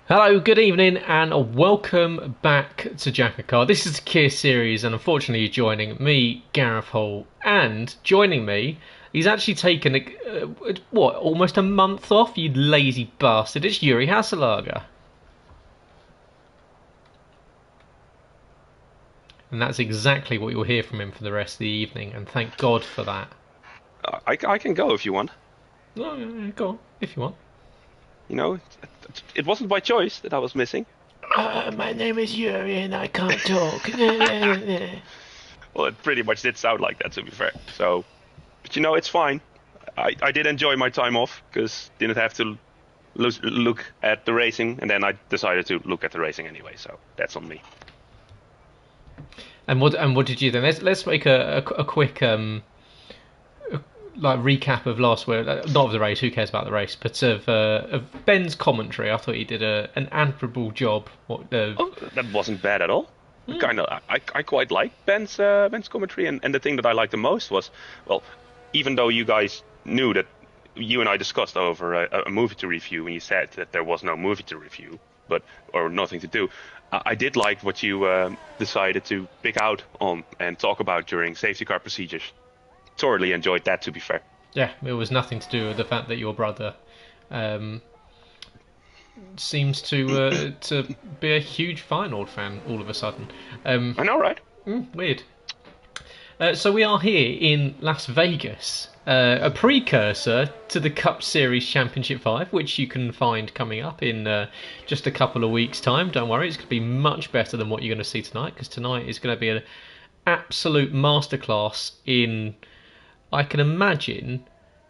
Hello, good evening, and welcome back to JACKOCAR. This is the Kia series, and unfortunately, you're joining me, Gareth Hall, and joining me, he's actually taken almost a month off. You lazy bastard! It's Yuri Hasselager, and that's exactly what you'll hear from him for the rest of the evening. And thank God for that. I can go if you want. Oh, go on if you want. You know, it wasn't by choice that I was missing. My name is Yuri, and I can't talk. Well, it pretty much did sound like that, to be fair. So, but it's fine. I did enjoy my time off because didn't have to look at the racing, and then I decided to look at the racing anyway. So that's on me. And what did you then? Let's make a quick like recap of last week, not of the race. Who cares about the race? But of Ben's commentary. I thought he did an admirable job. Oh, that wasn't bad at all. I quite liked Ben's commentary, and the thing that I liked the most was, well, even though you guys knew that you and I discussed over a movie to review, and you said that there was no movie to review, or nothing to do. I did like what you decided to pick out on and talk about during safety car procedures. Thoroughly enjoyed that, to be fair. Yeah, it was nothing to do with the fact that your brother seems to be a huge Feyenoord fan all of a sudden. I know, right? Weird. So we are here in Las Vegas, a precursor to the Cup Series Championship 5, which you can find coming up in just a couple of weeks' time. Don't worry, it's going to be much better than what you're going to see tonight, because tonight is going to be an absolute masterclass in, I can imagine,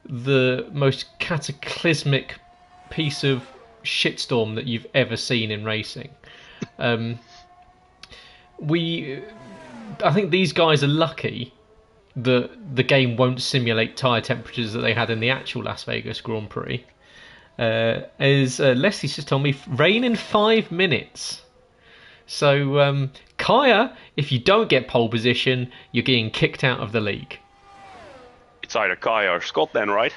the most cataclysmic piece of shitstorm that you've ever seen in racing. I think these guys are lucky that the game won't simulate tyre temperatures that they had in the actual Las Vegas Grand Prix. As Leslie's just told me, rain in 5 minutes. So, Kaya, if you don't get pole position, you're getting kicked out of the league. It's either Kaya or Scott then, right?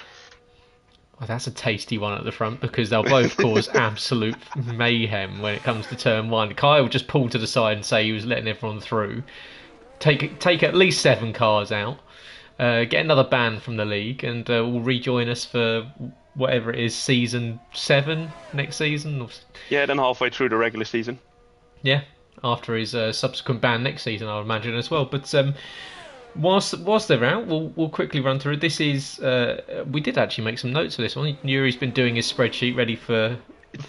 Well, that's a tasty one at the front, because they'll both cause absolute mayhem when it comes to turn one. Kaya will just pull to the side and say he was letting everyone through. Take at least 7 cars out. Get another ban from the league, and will rejoin us for whatever it is, season 7 next season. Yeah, then halfway through the regular season. Yeah, after his subsequent ban next season, I would imagine as well. But whilst they're out, we'll quickly run through. This is we did actually make some notes for this one. Yuri's been doing his spreadsheet ready for.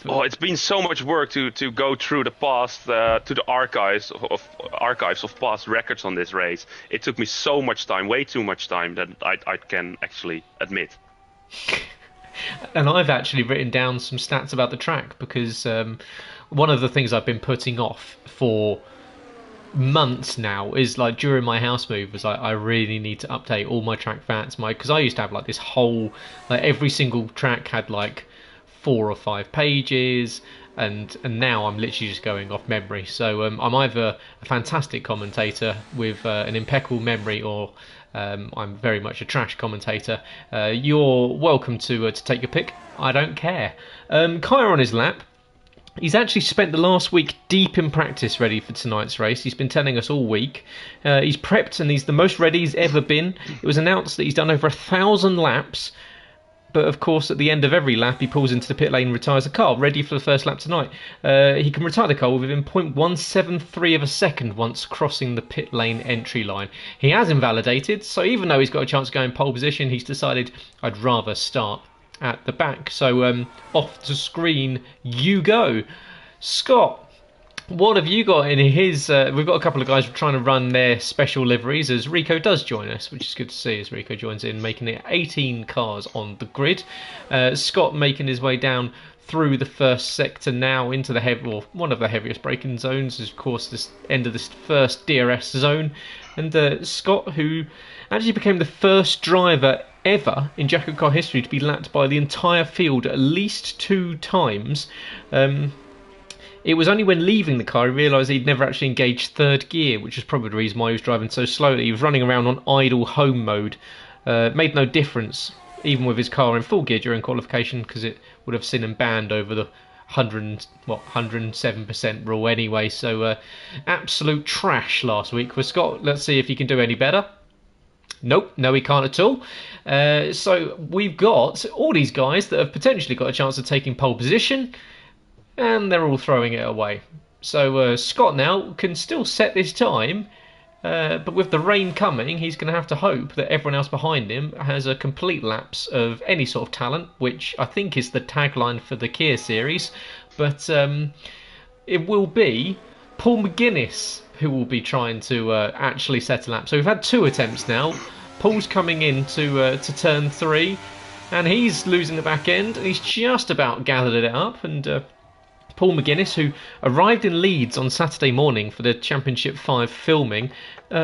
Oh, it's been so much work to go through the past, to the archives of past records on this race. It took me so much time, way too much time, that I can actually admit. And I've actually written down some stats about the track, because one of the things I've been putting off for months now is, like, during my house move, was I really need to update all my track facts, because I used to have like this whole, like, every single track had like 4 or 5 pages, and now I'm literally just going off memory. So I'm either a fantastic commentator with an impeccable memory, or I'm very much a trash commentator. You're welcome to take your pick. I don't care. Kaya on his lap. He's actually spent the last week deep in practice ready for tonight's race. He's been telling us all week. He's prepped, and he's the most ready he's ever been. It was announced that he's done over 1,000 laps. But of course, at the end of every lap, he pulls into the pit lane and retires the car, ready for the first lap tonight. He can retire the car within 0.173 of a second once crossing the pit lane entry line. He has invalidated, so even though he's got a chance of going pole position, he's decided, I'd rather start at the back. So off the screen you go. Scott, what have you got in his... we've got a couple of guys trying to run their special liveries as Rico does join us, which is good to see as Rico joins in, making it 18 cars on the grid. Scott making his way down through the first sector now into the one of the heaviest braking zones, is of course this end of this first DRS zone. And Scott, who actually became the first driver ever in JACKOCAR history to be lapped by the entire field at least 2 times. It was only when leaving the car he realised he'd never actually engaged third gear, which is probably the reason why he was driving so slowly. He was running around on idle home mode. Made no difference, even with his car in full gear during qualification, because it would have seen him banned over the 107% rule anyway. So absolute trash last week for Scott. Let's see if he can do any better. Nope, no, he can't at all. So we've got all these guys that have potentially got a chance of taking pole position, and they're all throwing it away. So Scott now can still set this time, but with the rain coming, he's going to have to hope that everyone else behind him has a complete lapse of any sort of talent, which I think is the tagline for the Kia series. But it will be Paul McGuinness who will be trying to actually set a lap. So we've had 2 attempts now. Paul's coming in to turn 3, and he's losing the back end, and he's just about gathered it up. And Paul McGuinness, who arrived in Leeds on Saturday morning for the Championship 5 filming,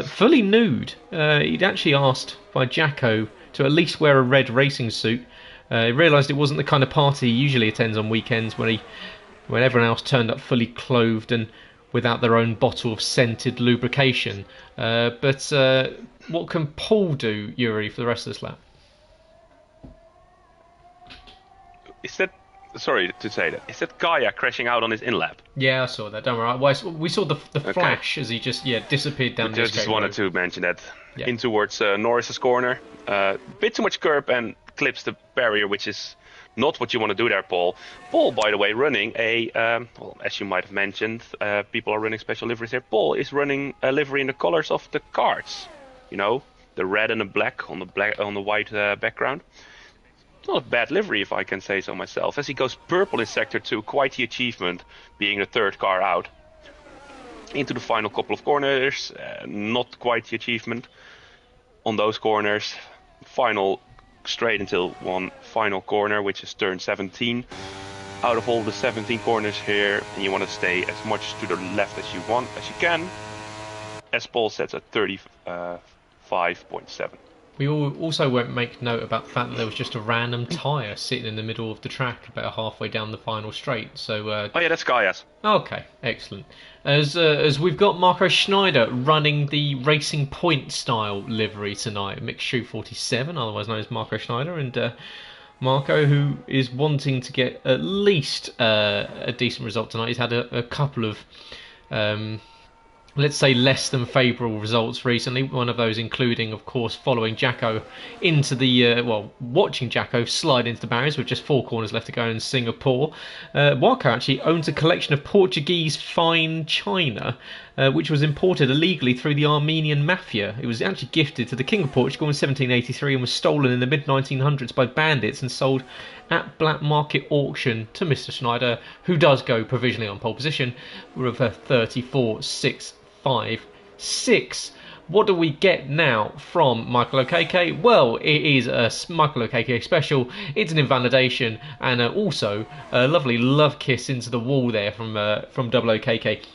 fully nude. He'd actually asked by Jacko to at least wear a red racing suit. He realised it wasn't the kind of party he usually attends on weekends when everyone else turned up fully clothed and without their own bottle of scented lubrication. But what can Paul do, Yuri, for the rest of this lap? Is that... Sorry to say that. Is that Gaia crashing out on his in-lap? Yeah, I saw that. Don't worry. We saw the flash as he just disappeared down the escape just wanted road. to mention that. Yeah. In towards Norris's corner. Bit too much curb and clips the barrier, which is not what you want to do there, Paul. Paul, by the way, running a... well, as you might have mentioned, people are running special liveries here. Paul is running a livery in the colors of the cards. You know, the red and the black on the white background. Not a bad livery, if I can say so myself. As he goes purple in Sector 2, quite the achievement, being the 3rd car out. Into the final couple of corners, not quite the achievement on those corners. Final straight until one final corner, which is turn 17. Out of all the 17 corners here, and you want to stay as much to the left as you can. As Paul sets at 35.7. We also won't make note about the fact that there was just a random tyre sitting in the middle of the track about halfway down the final straight. So oh yeah, that's Gaia's. Okay, excellent. As we've got Marco Schneider running the Racing Point style livery tonight, mixed shoe 47, otherwise known as Marco Schneider, and Marco, who is wanting to get at least a decent result tonight. He's had a couple of let's say less than favourable results recently. One of those including, of course, following Jacko into the watching Jacko slide into the barriers with just 4 corners left to go in Singapore. Marco actually owns a collection of Portuguese fine china, which was imported illegally through the Armenian mafia. It was actually gifted to the King of Portugal in 1783 and was stolen in the mid-1900s by bandits and sold at black market auction to Mr. Schneider, who does go provisionally on pole position with a 34.656. What do we get now from Michael Okeke? Well, it is a Michael Okeke special. It's an invalidation and also a lovely love kiss into the wall there from Double Okeke,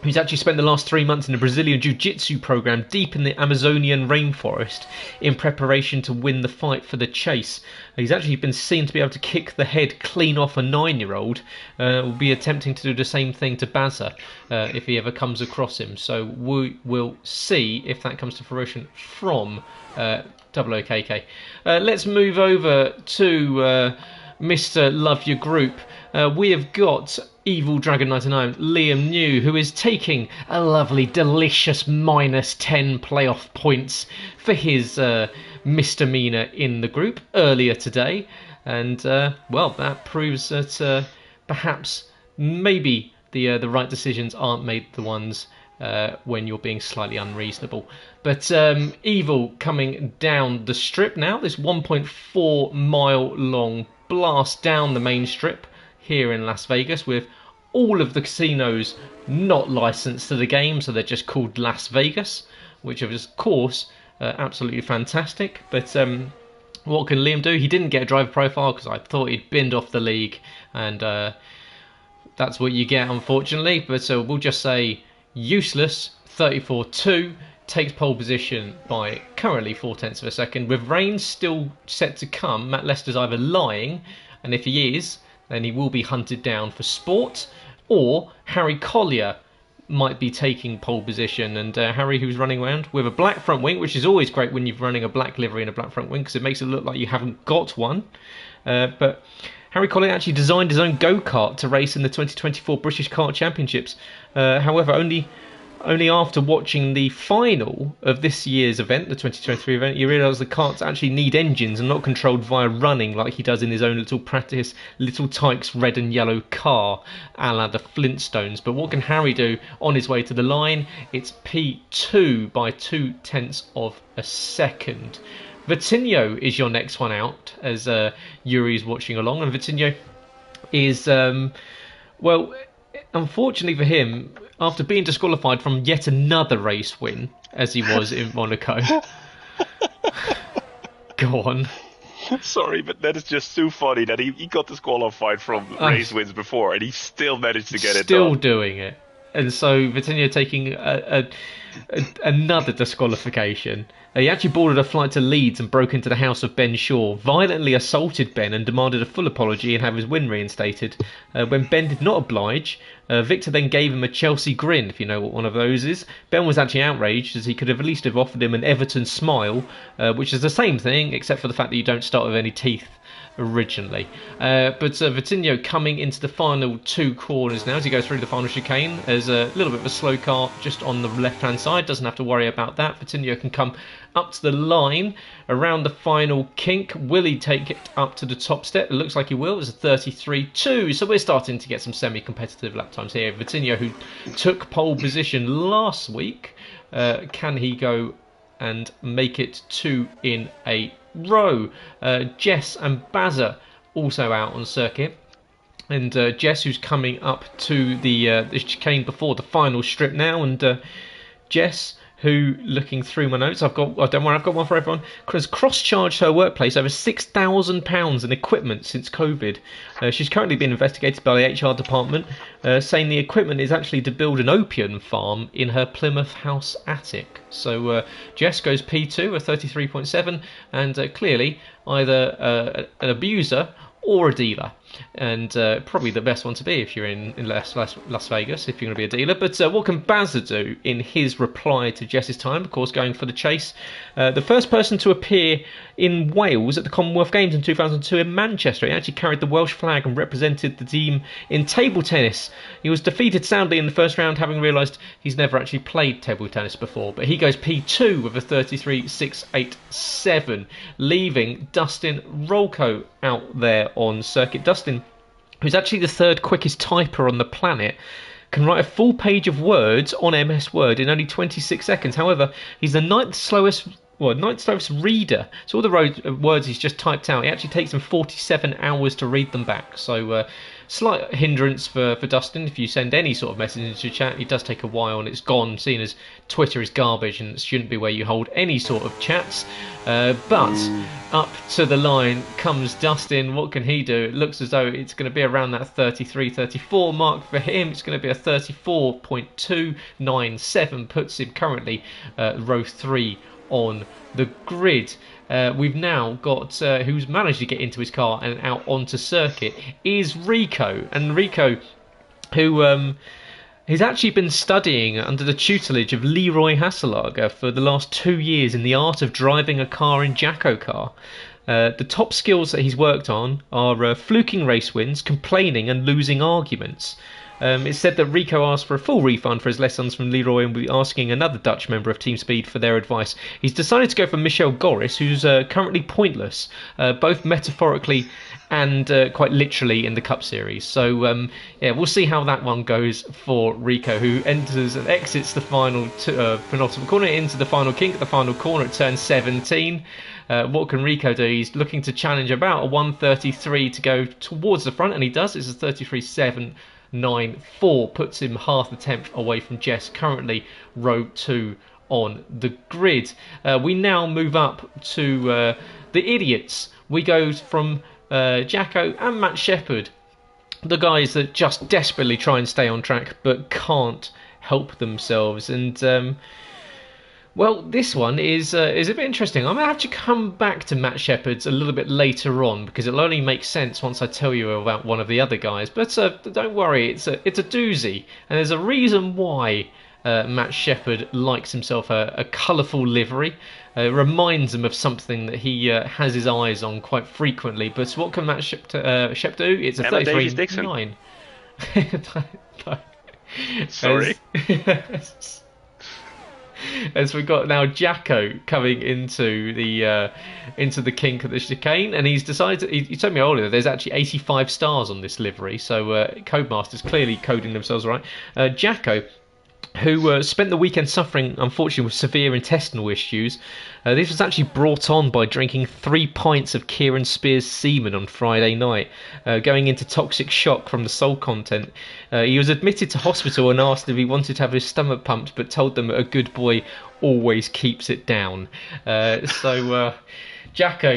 who's actually spent the last 3 months in a Brazilian Jiu-Jitsu program deep in the Amazonian rainforest in preparation to win the fight for the chase. He's actually been seen to be able to kick the head clean off a 9-year-old. Will be attempting to do the same thing to Baza if he ever comes across him. So we will see if that comes to fruition from Double OKK. Let's move over to Mr. Love Your Group. We have got Evil Dragon 99, Liam New, who is taking a lovely, delicious -10 playoff points for his misdemeanour in the group earlier today. And, well, that proves that perhaps maybe the right decisions aren't made the ones when you're being slightly unreasonable. But Evil coming down the strip now, this 1.4 mile long blast down the main strip here in Las Vegas, with all of the casinos not licensed to the game, so they're just called Las Vegas, which is of course absolutely fantastic. But what can Liam do? He didn't get a driver profile because I thought he'd binned off the league, and that's what you get, unfortunately. But we'll just say useless. 34.2 takes pole position by currently 0.4 of a second. With rain still set to come, Matt Lester's either lying, and if he is, then he will be hunted down for sport, or Harry Collier might be taking pole position. And Harry, who's running around with a black front wing, which is always great when you're running a black livery and a black front wing, because it makes it look like you haven't got one. But Harry Colley actually designed his own go-kart to race in the 2024 British Kart Championships. However, only after watching the final of this year's event, the 2023 event, you realise the karts actually need engines and not controlled via running like he does in his own little practice, Little Tykes red and yellow car, a la the Flintstones. But what can Harry do on his way to the line? It's P2 by 0.2 of a second. Vitinho is your next one out, as Yuri is watching along, and Vitinho is, well, unfortunately for him, after being disqualified from yet another race win, as he was in Monaco. Go on. Sorry, but that is just too funny that he got disqualified from race wins before, and he still managed to get it done. Still doing it. And so Vitinho taking another disqualification. He actually boarded a flight to Leeds and broke into the house of Ben Shaw, violently assaulted Ben and demanded a full apology and have his win reinstated. When Ben did not oblige, Victor then gave him a Chelsea grin, if you know what one of those is. Ben was actually outraged, as he could have at least have offered him an Everton smile, which is the same thing, except for the fact that you don't start with any teeth originally. But Vitinho coming into the final two corners now as he goes through the final chicane. There's a little bit of a slow car just on the left hand side, doesn't have to worry about that. Vitinho can come up to the line around the final kink. Will he take it up to the top step? It looks like he will. It's a 33.2, so we're starting to get some semi-competitive lap times here. Vitinho, who took pole position last week, can he go and make it two in a row? Jess and Bazza also out on circuit, and Jess, who's coming up to the chicane before the final strip now, and Jess, who, looking through my notes, don't worry, I've got one for everyone, has cross-charged her workplace over £6,000 in equipment since COVID. She's currently been investigated by the HR department, saying the equipment is actually to build an opium farm in her Plymouth house attic. So Jess goes P2, a 33.7, and clearly either an abuser or a dealer, and probably the best one to be if you're in Las Vegas, if you're going to be a dealer. But what can Bazza do in his reply to Jess's time? Of course, going for the chase. The first person to appear in Wales at the Commonwealth Games in 2002 in Manchester. He actually carried the Welsh flag and represented the team in table tennis. He was defeated soundly in the first round, having realised he's never actually played table tennis before. But he goes P2 with a 33.687, leaving Dustin Rolko out there on circuit. Dustin, who's actually the third quickest typer on the planet, can write a full page of words on MS Word in only 26 seconds. However, he's the ninth slowest reader. So all the words he's just typed out, it actually takes him 47 hours to read them back. So slight hindrance for Dustin. If you send any sort of message into chat, it does take a while and it's gone, seeing as Twitter is garbage and it shouldn't be where you hold any sort of chats. But up to the line comes Dustin. What can he do? It looks as though it's going to be around that 33-34 mark for him. It's going to be a 34.297, puts him currently row 3 on the grid. We've now got who's managed to get into his car and out onto circuit is Rico. And Rico, who he's actually been studying under the tutelage of Leroy Hasselager for the last 2 years in the art of driving a car in JACKOCAR. The top skills that he's worked on are fluking race wins, complaining and losing arguments. It's said that Rico asked for a full refund for his lessons from Leroy and will be asking another Dutch member of Team Speed for their advice. He's decided to go for Michel Goris, who's currently pointless, both metaphorically and quite literally in the Cup Series. So, yeah, we'll see how that one goes for Rico, who enters and exits the final penultimate corner into the final kink at the final corner at turn 17. What can Rico do? He's looking to challenge about a 133 to go towards the front, and he does. It's a 33.794, puts him half a tenth away from Jess, currently row 2 on the grid. We now move up to the idiots. We go from Jacko and Matt Shepherd, the guys that just desperately try and stay on track but can't help themselves. And well, this one is a bit interesting. I'm going to have to come back to Matt Shepherd's a little bit later on because it'll only make sense once I tell you about one of the other guys. But don't worry, it's a doozy, and there's a reason why Matt Shepherd likes himself a colourful livery. It reminds him of something that he has his eyes on quite frequently. But what can Matt Shepherd do? It's a Emma Davies Dixon. 33.9. Sorry. As we've got now Jacko coming into the kink of the chicane, and he's decided. He told me earlier there's actually 85 stars on this livery, so Codemasters clearly coding themselves right. Jacko, who spent the weekend suffering, unfortunately, with severe intestinal issues. This was actually brought on by drinking 3 pints of Kieran Spears semen on Friday night, going into toxic shock from the salt content. He was admitted to hospital and asked if he wanted to have his stomach pumped, but told them a good boy always keeps it down. Jacko,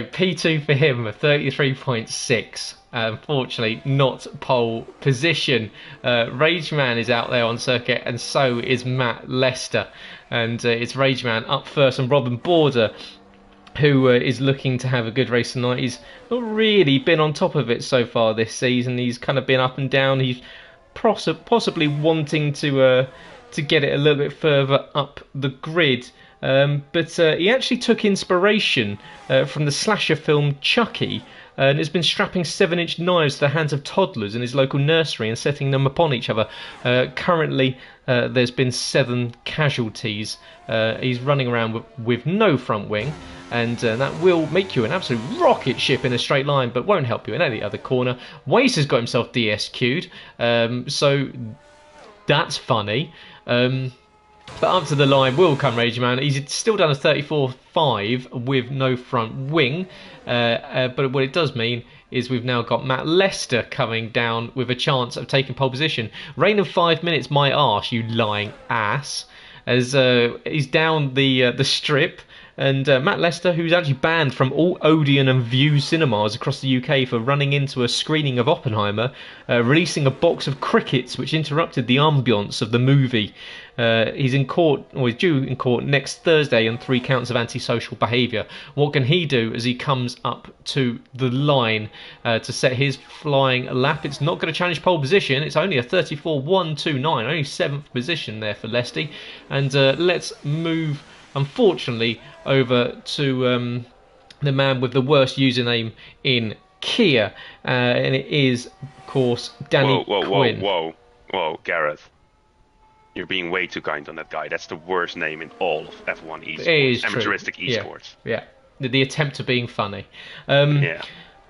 P2 for him, 33.6. Unfortunately, not pole position. Rageman is out there on circuit, and so is Matt Lester. And it's Rageman up first, and Robin Border, who is looking to have a good race tonight. He's not really been on top of it so far this season. He's kind of been up and down. He's possibly wanting to get it a little bit further up the grid. But he actually took inspiration from the slasher film Chucky, and has been strapping 7-inch knives to the hands of toddlers in his local nursery and setting them upon each other. Currently, there's been 7 casualties. He's running around with no front wing, and that will make you an absolute rocket ship in a straight line, but won't help you in any other corner. Wace has got himself DSQ'd, so that's funny. But up to the line will come Rageman. He's still done a 34.5 with no front wing. But what it does mean is we've now got Matt Lester coming down with a chance of taking pole position. Rain of 5 minutes, my arse, you lying ass. As he's down the strip. And Matt Lester, who's actually banned from all Odeon and View cinemas across the UK for running into a screening of Oppenheimer, releasing a box of crickets which interrupted the ambience of the movie. He's in court, or he's due in court next Thursday on 3 counts of antisocial behaviour. What can he do as he comes up to the line to set his flying lap? It's not going to challenge pole position. It's only a 34.129, only 7th position there for Lesty. And let's move, unfortunately, over to the man with the worst username in Kia, and it is, of course, Danny Quinn. Whoa, Gareth. You're being way too kind on that guy. That's the worst name in all of F1 esports, amateuristic esports. Yeah. The attempt at being funny. Yeah.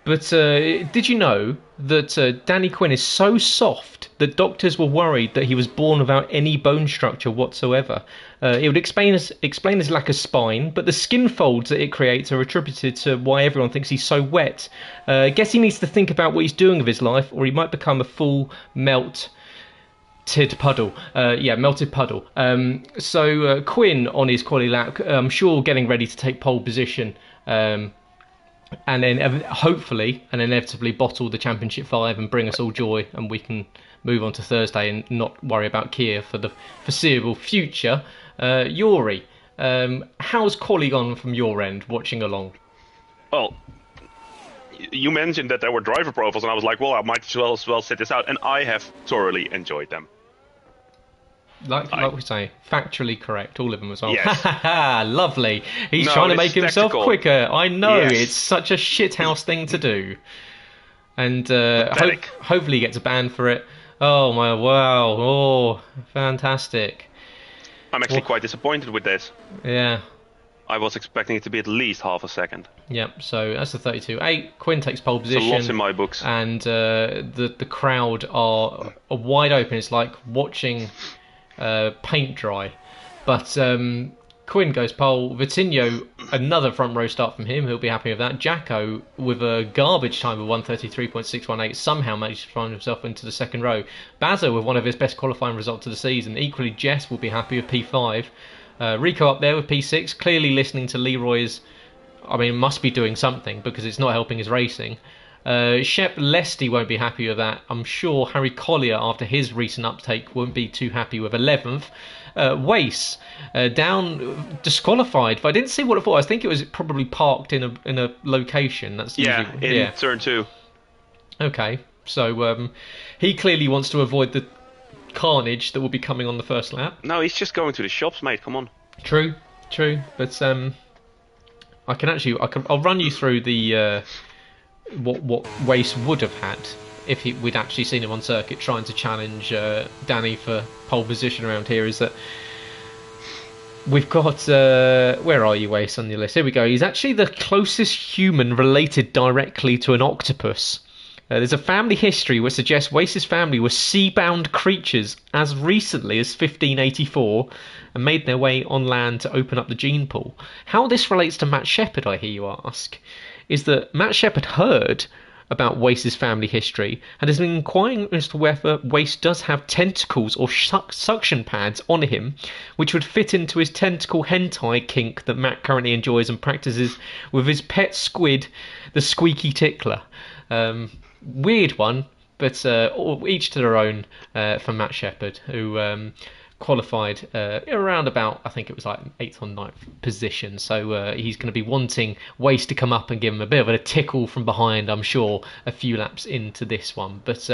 But did you know that Danny Quinn is so soft that doctors were worried that he was born without any bone structure whatsoever? It would explain his lack of spine, but the skin folds that it creates are attributed to why everyone thinks he's so wet. Guess he needs to think about what he's doing with his life, or he might become a full melted puddle. Melted puddle. So Quinn on his quali lap, I'm sure getting ready to take pole position. And then hopefully and inevitably bottle the Championship 5 and bring us all joy, and we can move on to Thursday and not worry about Kia for the foreseeable future. Yuri, how's quali gone from your end, watching along? Well, you mentioned that there were driver profiles, and I was like, well, I might as well sit this out, and I have thoroughly enjoyed them. Like we say, factually correct, all of them as well. Yes. Lovely. He's trying to make himself quicker. I know, it's such a shithouse thing to do. And hopefully he gets a ban for it. Oh my, wow. Oh, fantastic. I'm actually quite disappointed with this. Yeah. I was expecting it to be at least half a second. Yep, so that's the 32.8. Quinn takes pole position. It's a loss in my books. And the crowd are wide open. It's like watching paint dry. But Quinn goes pole. Vitinho, another front row start from him. He'll be happy with that. Jacko, with a garbage time of 1:33.618, somehow managed to find himself into the second row. Bazo with one of his best qualifying results of the season. Equally, Jess will be happy with P5. Rico up there with P6, clearly listening to Leroy's. I mean, must be doing something because it's not helping his racing. Shep Lesty won't be happy with that. I'm sure Harry Collier, after his recent uptake, won't be too happy with 11th. Wace down disqualified. But I didn't see what it for. I think it was probably parked in a location. That's usually, in turn 2. Okay, so he clearly wants to avoid the carnage that will be coming on the first lap. No, he's just going to the shops, mate. Come on. True, but I'll run you through the what Wace would have had if we'd actually seen him on circuit trying to challenge Danny for pole position around here. Is that we've got where are you, Wace, on your list? Here we go. He's actually the closest human related directly to an octopus. There's a family history which suggests Wace's family were sea-bound creatures as recently as 1584 and made their way on land to open up the gene pool. How this relates to Matt Shepherd, I hear you ask, is that Matt Shepherd heard about Wace's family history and has been inquiring as to whether Wace does have tentacles or suction pads on him, which would fit into his tentacle hentai kink that Matt currently enjoys and practices with his pet squid, the Squeaky Tickler. Weird one, but each to their own for Matt Shepherd, who qualified around about, I think it was like 8th or 9th position. So he's going to be wanting Wace to come up and give him a bit of a tickle from behind, I'm sure, a few laps into this one. But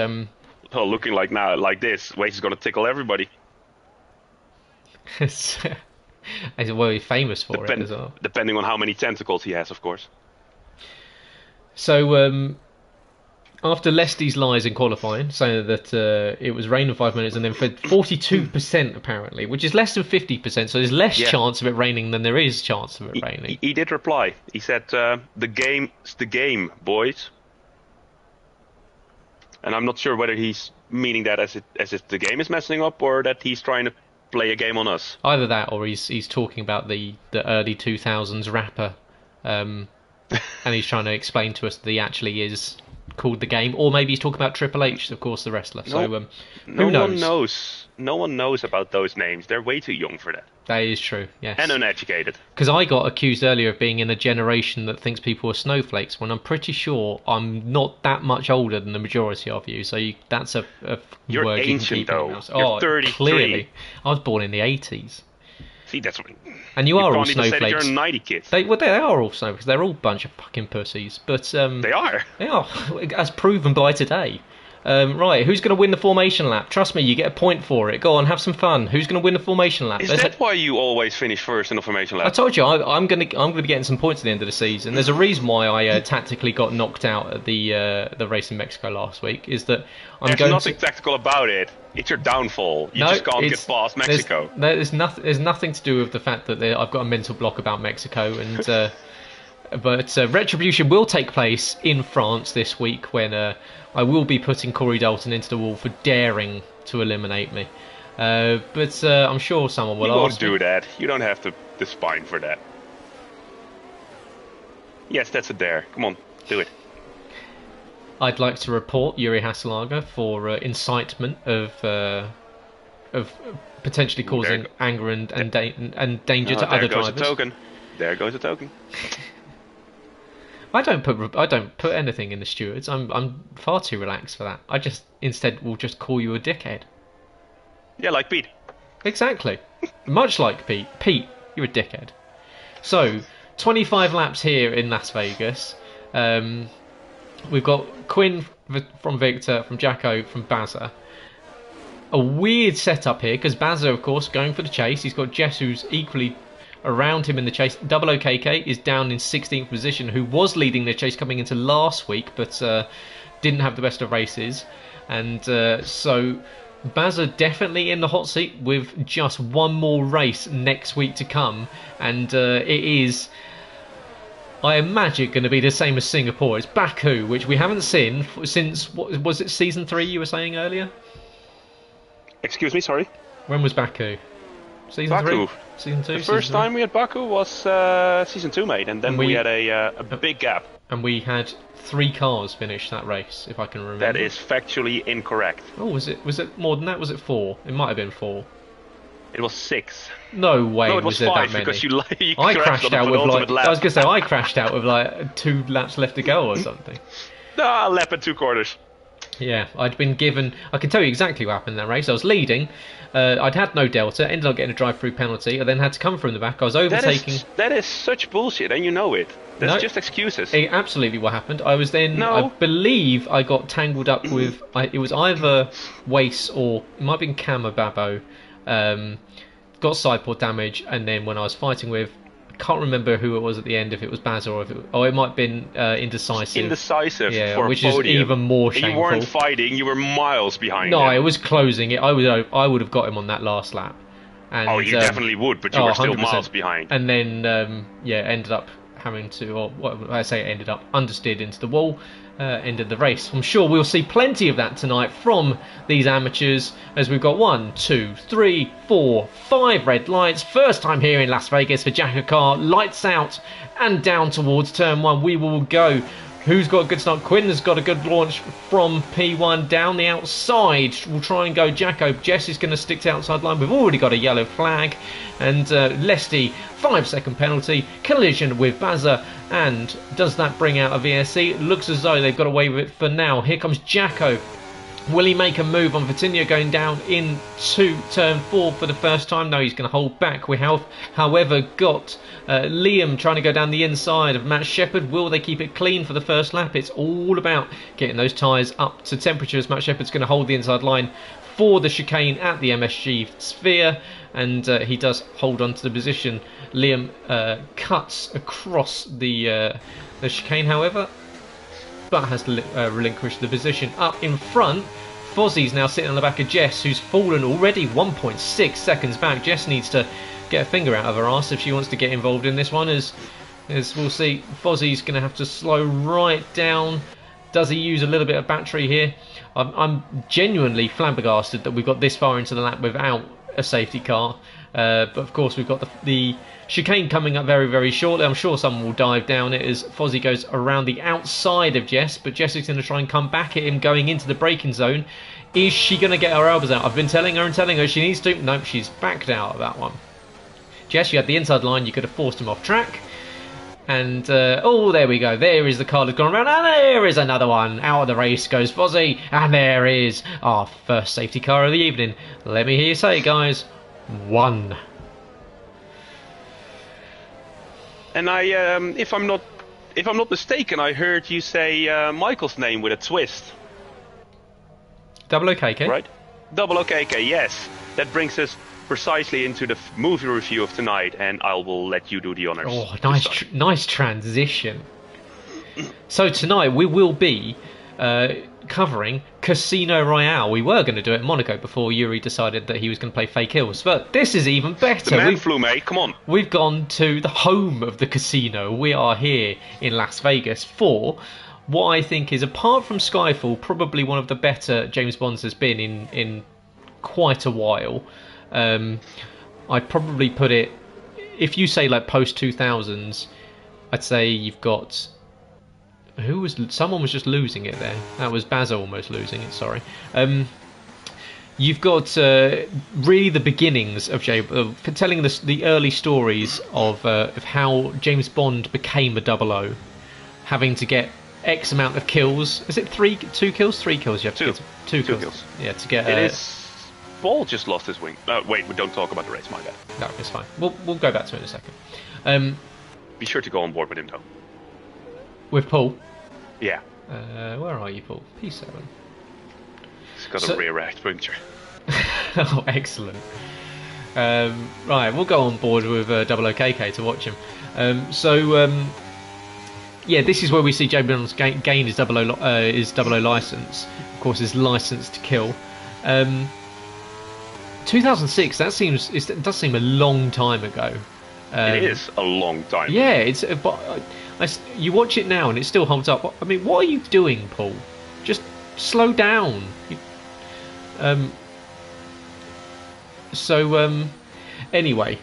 looking like now, like this, Wace is going to tickle everybody. He's well famous for it as well. Depending on how many tentacles he has, of course. So after Lesty's lies in qualifying, saying that it was raining 5 minutes and then for 42% apparently, which is less than 50%, so there's less chance of it raining than there is chance of it raining. He did reply. He said, the game's the game, boys. And I'm not sure whether he's meaning that as if the game is messing up or that he's trying to play a game on us. Either that or he's talking about the early 2000s rapper, and he's trying to explain to us that he actually is called the game, or maybe he's talking about Triple H, of course, the wrestler. So who knows? No one knows about those names. They're way too young for that. That is true, yes. And uneducated. Because I got accused earlier of being in a generation that thinks people are snowflakes, when I'm pretty sure I'm not that much older than the majority of you. So that's a You're word ancient, you can keep though. You're 33. Clearly. I was born in the 80s. See, that's what... And you are all can't even say that snowflakes. you're a 90 kid. They are all snowflakes. They're all a bunch of fucking pussies. But They are. They are, as proven by today. Right, who's going to win the formation lap? Trust me, you get a point for it. Go on, have some fun. Who's going to win the formation lap? Is that why you always finish first in the formation lap? I told you, I'm going to be getting some points at the end of the season. There's a reason why I tactically got knocked out at the race in Mexico last week. Is that There's nothing tactical about it. It's your downfall. You just can't get past Mexico. There's nothing to do with the fact that I've got a mental block about Mexico and. But retribution will take place in France this week when I will be putting Corey Dalton into the wall for daring to eliminate me. But I'm sure someone will ask. You won't do that. You don't have the spine for that. Yes, that's a dare. Come on, do it. I'd like to report Yuri Hasselager for incitement of potentially causing anger and danger to other drivers. There goes a token. I don't put anything in the stewards. I'm far too relaxed for that. I just instead will just call you a dickhead. Yeah, like Pete. Exactly. Much like Pete. Pete, you're a dickhead. So, 25 laps here in Las Vegas. We've got Quinn from Victor, from Jacko, from Bazza. A weird setup here because Bazza, of course, going for the chase. He's got Jess, who's equally around him in the chase. Double OKK is down in 16th position, who was leading the chase coming into last week, but didn't have the best of races. And so Bazza definitely in the hot seat with just one more race next week to come. And it is, I imagine, going to be the same as Singapore. It's Baku, which we haven't seen since, what was it, season 3 you were saying earlier? Excuse me, sorry? When was Baku? Season Baku. 3? Season 2? The first time we had Baku was season 2, mate, and then we had a big gap. And we had 3 cars finish that race, if I can remember. That is factually incorrect. Oh, was it more than that? Was it 4? It might have been 4. It was 6. No way. No, it was 5 that many. because you I crashed out with like. lap. I was gonna say I crashed out with like 2 laps left to go or something. Nah, lap and 2 quarters. Yeah, I'd been given. I can tell you exactly what happened in that race. I was leading. I'd had no delta. Ended up getting a drive-through penalty. I then had to come from the back. I was overtaking. That is such bullshit, and you know it. That's No, just excuses. absolutely what happened. I was then. I No. believe I got tangled up with. It was either Wace or it might have been Kamababo. Got sidepod damage, and then when I was fighting with. Can't remember who it was at the end. If it was Baz or if it might have been Indecisive. Indecisive, yeah, for which a podium. is even more And shameful. you weren't fighting; you were miles behind. No, him. it was closing it. I would have got him on that last lap. And, you definitely would, but you were still 100%. miles behind. And then ended up having to, or what I say, ended up understeered into the wall. Ended the race. I'm sure we'll see plenty of that tonight from these amateurs, as we've got 1, 2, 3, 4, 5 red lights. First time here in Las Vegas for JACKOCAR. Lights out and down towards turn 1. We will go. Who's got a good start? Quinn has got a good launch from P1 down the outside. We'll try and go Jacko. Jess is going to stick to outside line. We've already got a yellow flag. And Lesty, 5-second penalty. Collision with Bazza. And does that bring out a VSC? Looks as though they've got away with it for now. Here comes Jacko. Will he make a move on Vitinho going down into turn 4 for the first time? No, he's going to hold back. We have, however, got Liam trying to go down the inside of Matt Shepherd. Will they keep it clean for the first lap? It's all about getting those tyres up to temperature, as Matt Shepherd's going to hold the inside line for the chicane at the MSG Sphere, and he does hold on to the position. Liam cuts across the chicane, however, but has relinquished the position. Up in front, Fozzie's now sitting on the back of Jess, who's fallen already 1.6 seconds back. Jess needs to get a finger out of her arse if she wants to get involved in this one, as we'll see. Fozzie's going to have to slow right down. Does he use a little bit of battery here? I'm genuinely flabbergasted that we've got this far into the lap without a safety car. But of course we've got the chicane coming up very, very shortly. I'm sure someone will dive down it as Fozzie goes around the outside of Jess, but Jess is going to try and come back at him going into the braking zone. Is she going to get her elbows out? I've been telling her she needs to. Nope, she's backed out of that one. Jess, you had the inside line. You could have forced him off track. And, there we go. There is the car that's gone around. And there is another one. Out of the race goes Fozzie. And there is our first safety car of the evening. Let me hear you say it, guys. 1. And I, if I'm not mistaken, I heard you say Michael's name with a twist. Double OKK. Right? Double OKK, yes. That brings us precisely into the movie review of tonight, and I will let you do the honors. Oh, nice transition. So tonight we will be covering Casino Royale. We were going to do it in Monaco before Yuri decided that he was going to play Fake Hills, but this is even better. The man flew, mate. Come on. We've gone to the home of the casino. We are here in Las Vegas for what I think is, apart from Skyfall, probably one of the better James Bonds has been in quite a while. I'd probably put it, if you say like post 2000s, I'd say you've got, someone was just losing it there. That was Bazo almost losing it, sorry. You've got really the beginnings of telling the early stories of how James Bond became a 00, having to get X amount of kills. Is it 2 kills? 3 kills you have to get? 2 kills. Yeah, to get... It is... Paul just lost his wing. Wait, we don't talk about the race, my bad. No, it's fine. We'll go back to it in a second. Be sure to go on board with him, though. With Paul? Yeah. Where are you, Paul? P7. He's got a rear act puncture. Oh, excellent. Right, we'll go on board with Double OKK to watch him. Yeah, this is where we see James Bond's gain his 00 license. Of course, his license to kill. 2006. It does seem a long time ago. It is a long time. Yeah, you watch it now and it still holds up. I mean, what are you doing, Paul? Just slow down. Anyway,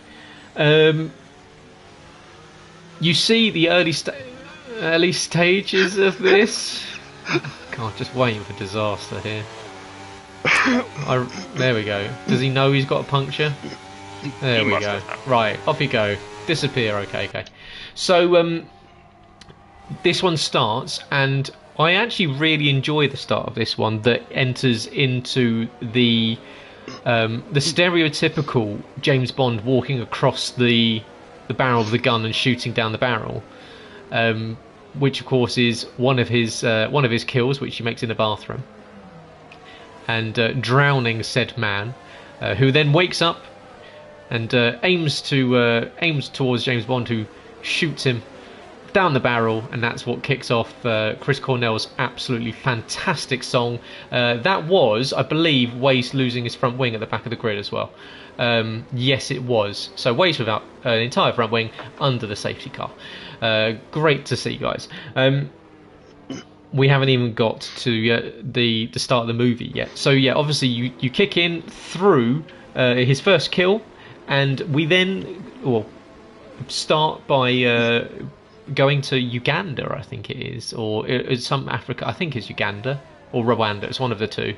you see the early stages of this. God, just waiting for disaster here. There we go. Does he know he's got a puncture? There we go. Right, off you go. Disappear, okay. So, this one starts, and I actually really enjoy the start of this one that enters into the stereotypical James Bond walking across the barrel of the gun and shooting down the barrel, which of course is one of his kills, which he makes in the bathroom, and drowning said man, who then wakes up and aims towards James Bond, who shoots him down the barrel, and that's what kicks off Chris Cornell's absolutely fantastic song. That was, I believe, Waste losing his front wing at the back of the grid as well. Yes, it was. So Waste without an entire front wing under the safety car. Great to see, guys. We haven't even got to the start of the movie yet. So yeah, obviously you kick in through his first kill, and we then start by going to Uganda, I think it is, or it's some Africa. I think it's Uganda or Rwanda. It's one of the two,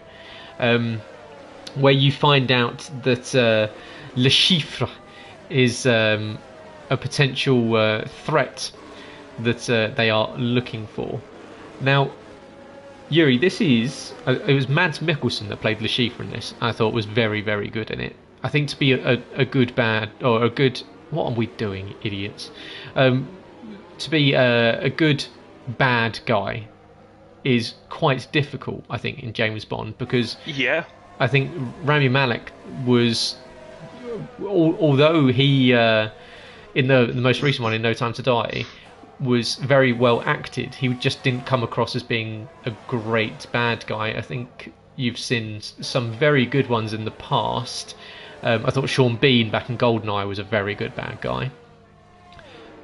where you find out that Le Chiffre is a potential threat that they are looking for. Now, Yuri, this is it was Mads Mikkelsen that played Le Chiffre in this. I thought was very, very good in it. I think to be a good bad or a good, what are we doing, idiots? To be a good bad guy is quite difficult, I think, in James Bond, because I think Rami Malek was, although he in the most recent one, in No Time to Die, was very well acted, he just didn't come across as being a great bad guy. I think you've seen some very good ones in the past. I thought Sean Bean back in GoldenEye was a very good bad guy.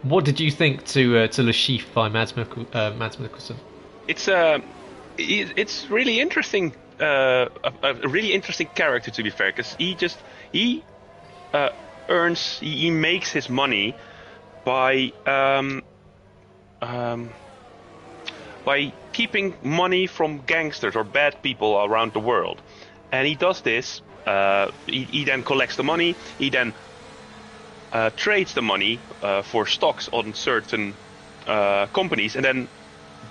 What did you think to Le Chiffre by Mads Mikkelsen? It's really interesting, a really interesting character, to be fair, because he makes his money by keeping money from gangsters or bad people around the world, and he does this. He then collects the money. He then trades the money for stocks on certain companies, and then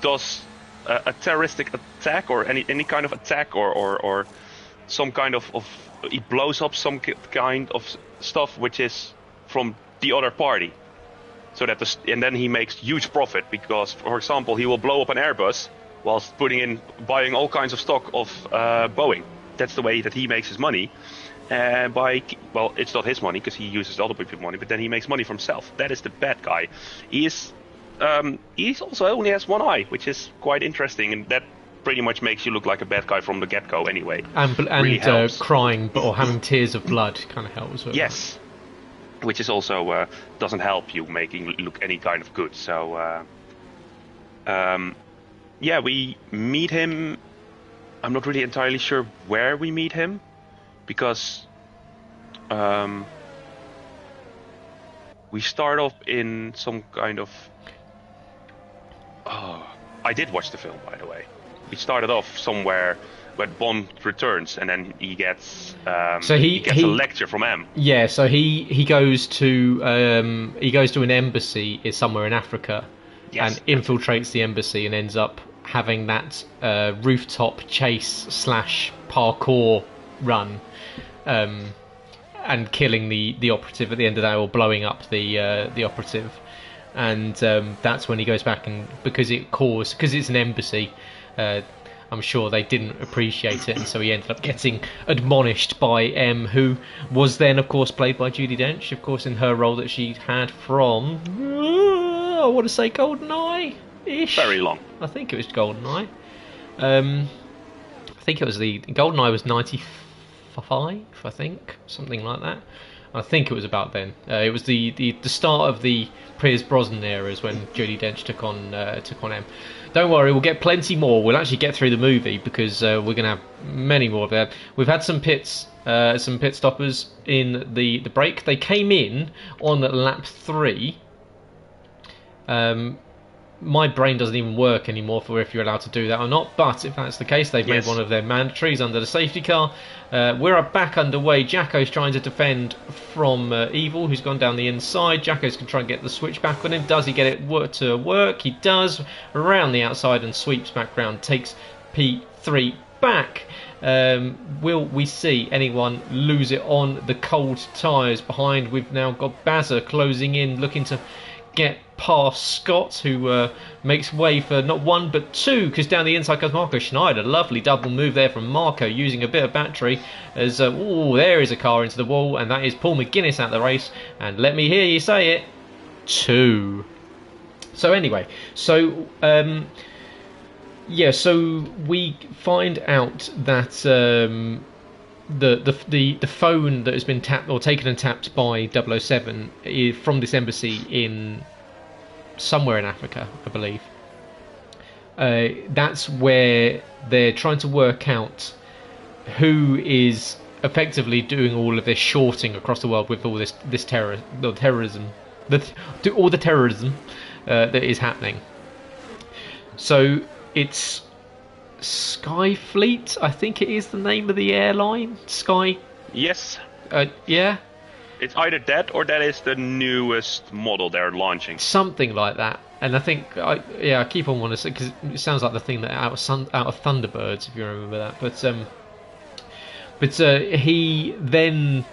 does a terroristic attack or any kind of attack or some kind of he blows up some kind of stuff which is from the other party, so that and then he makes huge profit, because, for example, he will blow up an Airbus whilst buying all kinds of stock of Boeing. That's the way that he makes his money. It's not his money because he uses other people's money, but then he makes money for himself. That is the bad guy. He's also only has one eye, which is quite interesting, and that pretty much makes you look like a bad guy from the get-go anyway. And really crying or having tears of blood kind of helps. Yes, which is also doesn't help you making look any kind of good. So we meet him. I'm not really entirely sure where we meet him, because we start off in some kind of... I did watch the film, by the way. We started off somewhere when Bond returns, and then he gets he gets a lecture from M. Yeah, so he goes to an embassy somewhere in Africa, and infiltrates the embassy and ends up having that rooftop chase / parkour run, and killing the operative at the end of that, or blowing up the operative. And that's when he goes back, and because it's an embassy, I'm sure they didn't appreciate it, and so he ended up getting admonished by M, who was then, of course, played by Judi Dench, of course, in her role that she had from, I want to say GoldenEye-ish. Very long. I think it was GoldenEye. I think it was GoldenEye was 95, I think, something like that. I think it was about then. It was the start of the Pierce Brosnan era, is when Judi Dench took on M. Don't worry, we'll get plenty more. We'll actually get through the movie, because we're going to have many more of that. We've had some pit stoppers in the break. They came in on lap 3. my brain doesn't even work anymore for if you're allowed to do that or not. But if that's the case, they've made one of their mandatories under the safety car. We're back underway. Jacko's trying to defend from Evil, who's gone down the inside. Jacko's can try and get the switch back on him. Does he get it to work? He does. Around the outside and sweeps back round. Takes P3 back. Will we see anyone lose it on the cold tyres behind? We've now got Bazza closing in, looking to get past Scott, who makes way for not one but two, because down the inside comes Marco Schneider. Lovely double move there from Marco, using a bit of battery as there is a car into the wall, and that is Paul McGuinness out the race. And let me hear you say it, 2. So anyway, so so we find out that the phone that has been tapped or taken and tapped by 007 is from this embassy in somewhere in Africa, I believe. That's where they're trying to work out who is effectively doing all of this shorting across the world with all this terrorism that is happening. So it's Skyfleet, I think it is the name of the airline. Sky. Yes. Yeah. It's either that or that is the newest model they're launching. Something like that. And I think, I keep on wanting to say, because it sounds like the thing that out of Thunderbirds, if you remember that. But he then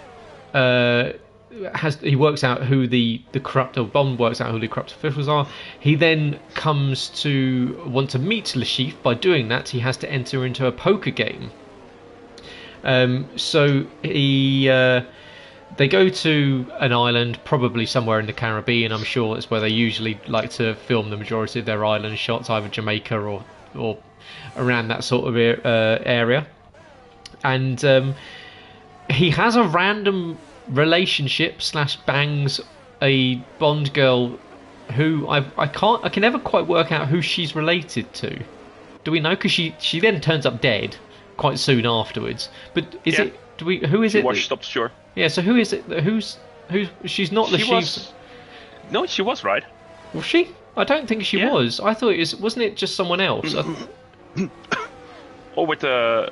he works out who the corrupt, or Bond works out who the corrupt officials are. He then comes to want to meet Le Chiffre. By doing that, he has to enter into a poker game. So they go to an island, probably somewhere in the Caribbean. I'm sure it's where they usually like to film the majority of their island shots, either Jamaica or around that sort of area. And he has a random relationship / bangs a Bond girl who I can never quite work out who she's related to. Do we know? Because she then turns up dead quite soon afterwards. But who is it? Watch stops, sure. Yeah, so who is it? Who's she's not Le Chiffre. No, she was, right? Was she? I don't think she was. I thought wasn't it just someone else? Or with Le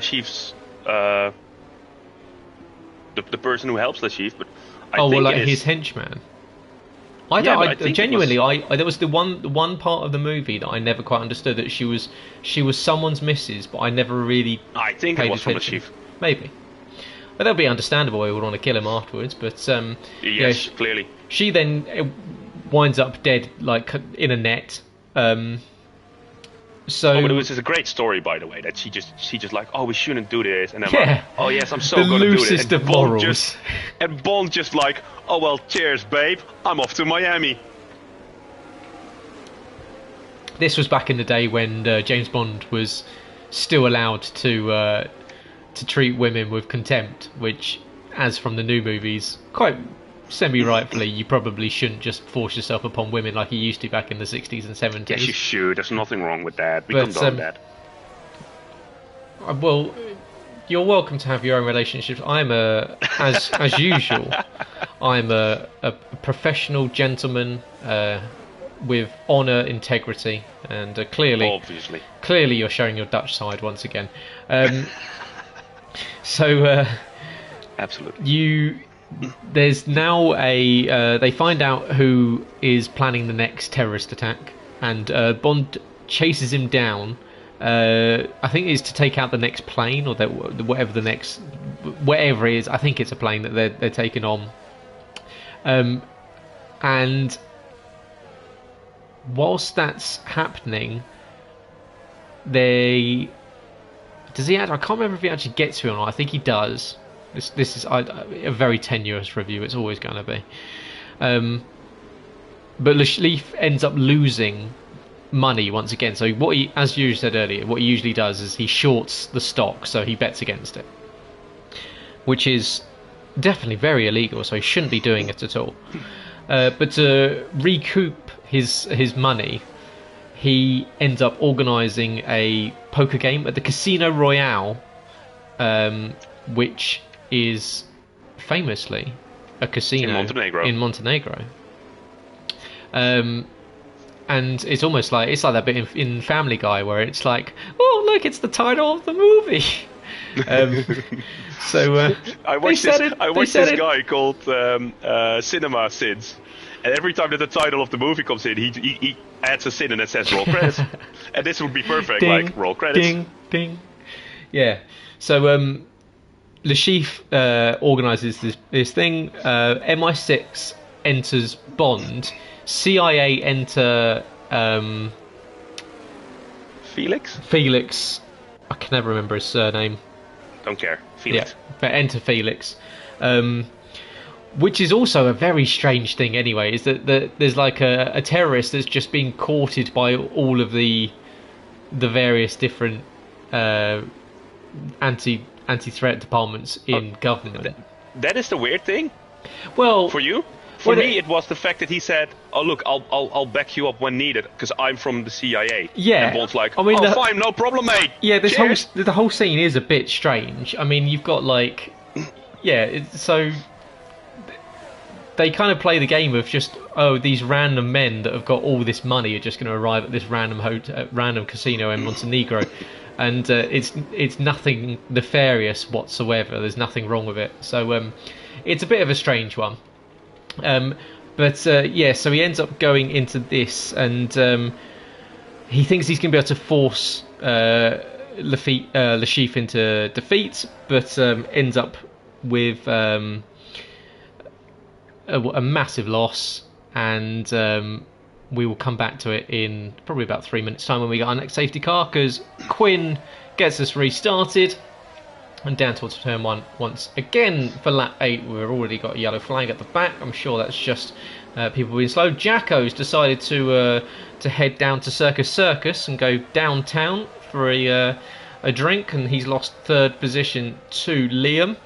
Chiffre's the person who helps Le Chiffre, but I think his henchman. I genuinely, there was the one part of the movie that I never quite understood, that she was someone's missus, but I never really. I think it was from Le Chiffre. Maybe. But that'll be understandable why we would want to kill him afterwards. But yes, clearly. She then winds up dead, like in a net. So, but it was just a great story, by the way, that she just like, oh, we shouldn't do this, and then like, oh yes, I'm so gonna do this. The loosest of morals. And Bond just like, oh well, cheers, babe, I'm off to Miami. This was back in the day when James Bond was still allowed to treat women with contempt, which, as from the new movies, quite semi-rightfully, you probably shouldn't just force yourself upon women like you used to back in the 60s and 70s. Yes, you should. There's nothing wrong with that. We condone that. Well, you're welcome to have your own relationships. I'm as usual, I'm a professional gentleman with honour, integrity, and clearly you're showing your Dutch side once again. Absolutely. There's now they find out who is planning the next terrorist attack, and Bond chases him down. I think it's to take out the next plane, or whatever it is. I think it's a plane that they're taking on. And whilst that's happening, I can't remember if he actually gets to it or not. I think he does. This is a very tenuous review. It's always going to be. But Le Chiffre ends up losing money once again. So as you said earlier, what he usually does is he shorts the stock, so he bets against it, which is definitely very illegal. So he shouldn't be doing it at all. But to recoup his money, he ends up organising a poker game at the Casino Royale, which is famously a casino in Montenegro. and it's almost like that bit in Family Guy where it's like, oh look, it's the title of the movie. So I watched this guy called Cinema Sins, and every time that the title of the movie comes in, he adds a sin and it says roll credits, and this would be perfect, ding, like roll credits. Ding, ding. Yeah. So Lashif organises this thing. MI6 enters Bond. CIA enter Felix. I can never remember his surname. Don't care. Felix. Yeah, but enter Felix. Which is also a very strange thing anyway, is that there's like a terrorist that's just been courted by all of the various different anti-threat departments in government. That is the weird thing. Well, for you? For me, it was the fact that he said, "Oh look, I'll back you up when needed because I'm from the CIA." Yeah, and Bond's like, I fine, no problem, mate. Yeah, the whole scene is a bit strange. I mean, you've got like, so they kind of play the game of just, these random men that have got all this money are just going to arrive at this random casino in Montenegro, and it's nothing nefarious whatsoever. There's nothing wrong with it. So it's a bit of a strange one. So he ends up going into this, and he thinks he's going to be able to force Lashif into defeat, but ends up with a massive loss, and we will come back to it in probably about 3 minutes' time when we get our next safety car, because Quinn gets us restarted. And down towards turn 1 once again for lap 8. We've already got a yellow flag at the back. I'm sure that's just people being slow. Jacko's decided to head down to Circus and go downtown for a drink, and he's lost third position to Liam.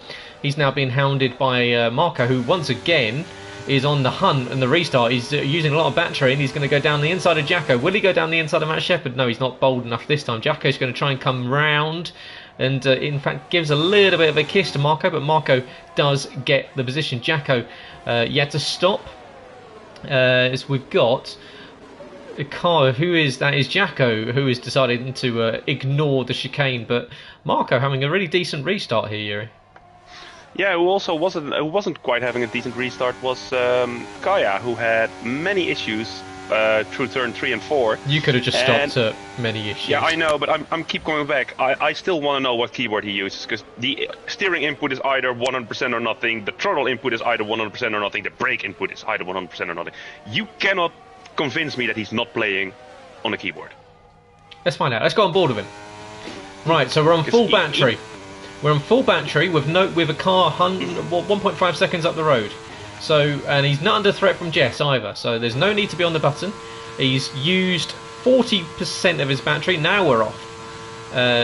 He's now being hounded by Marco, who once again is on the hunt and the restart. He's using a lot of battery, and he's going to go down the inside of Jacko. Will he go down the inside of Matt Shepherd? No, he's not bold enough this time. Jacko's going to try and come round, and in fact gives a little bit of a kiss to Marco, but Marco does get the position. Jacko yet to stop, as we've got a car. That is Jacko, who is deciding to ignore the chicane, but Marco having a really decent restart here, Yuri. Yeah, who also wasn't quite having a decent restart was Kaya, who had many issues through turn 3 and 4. You could have just stopped at many issues. Yeah, I know, but I'm keep going back. I still want to know what keyboard he uses, because the steering input is either 100% or nothing, the throttle input is either 100% or nothing, the brake input is either 100% or nothing. You cannot convince me that he's not playing on a keyboard. Let's find out. Let's go on board with him. Right, so we're on full battery. We're on full battery with a car 1.5 seconds up the road. So, and he's not under threat from Jess either, so there's no need to be on the button. He's used 40% of his battery. Now we're off.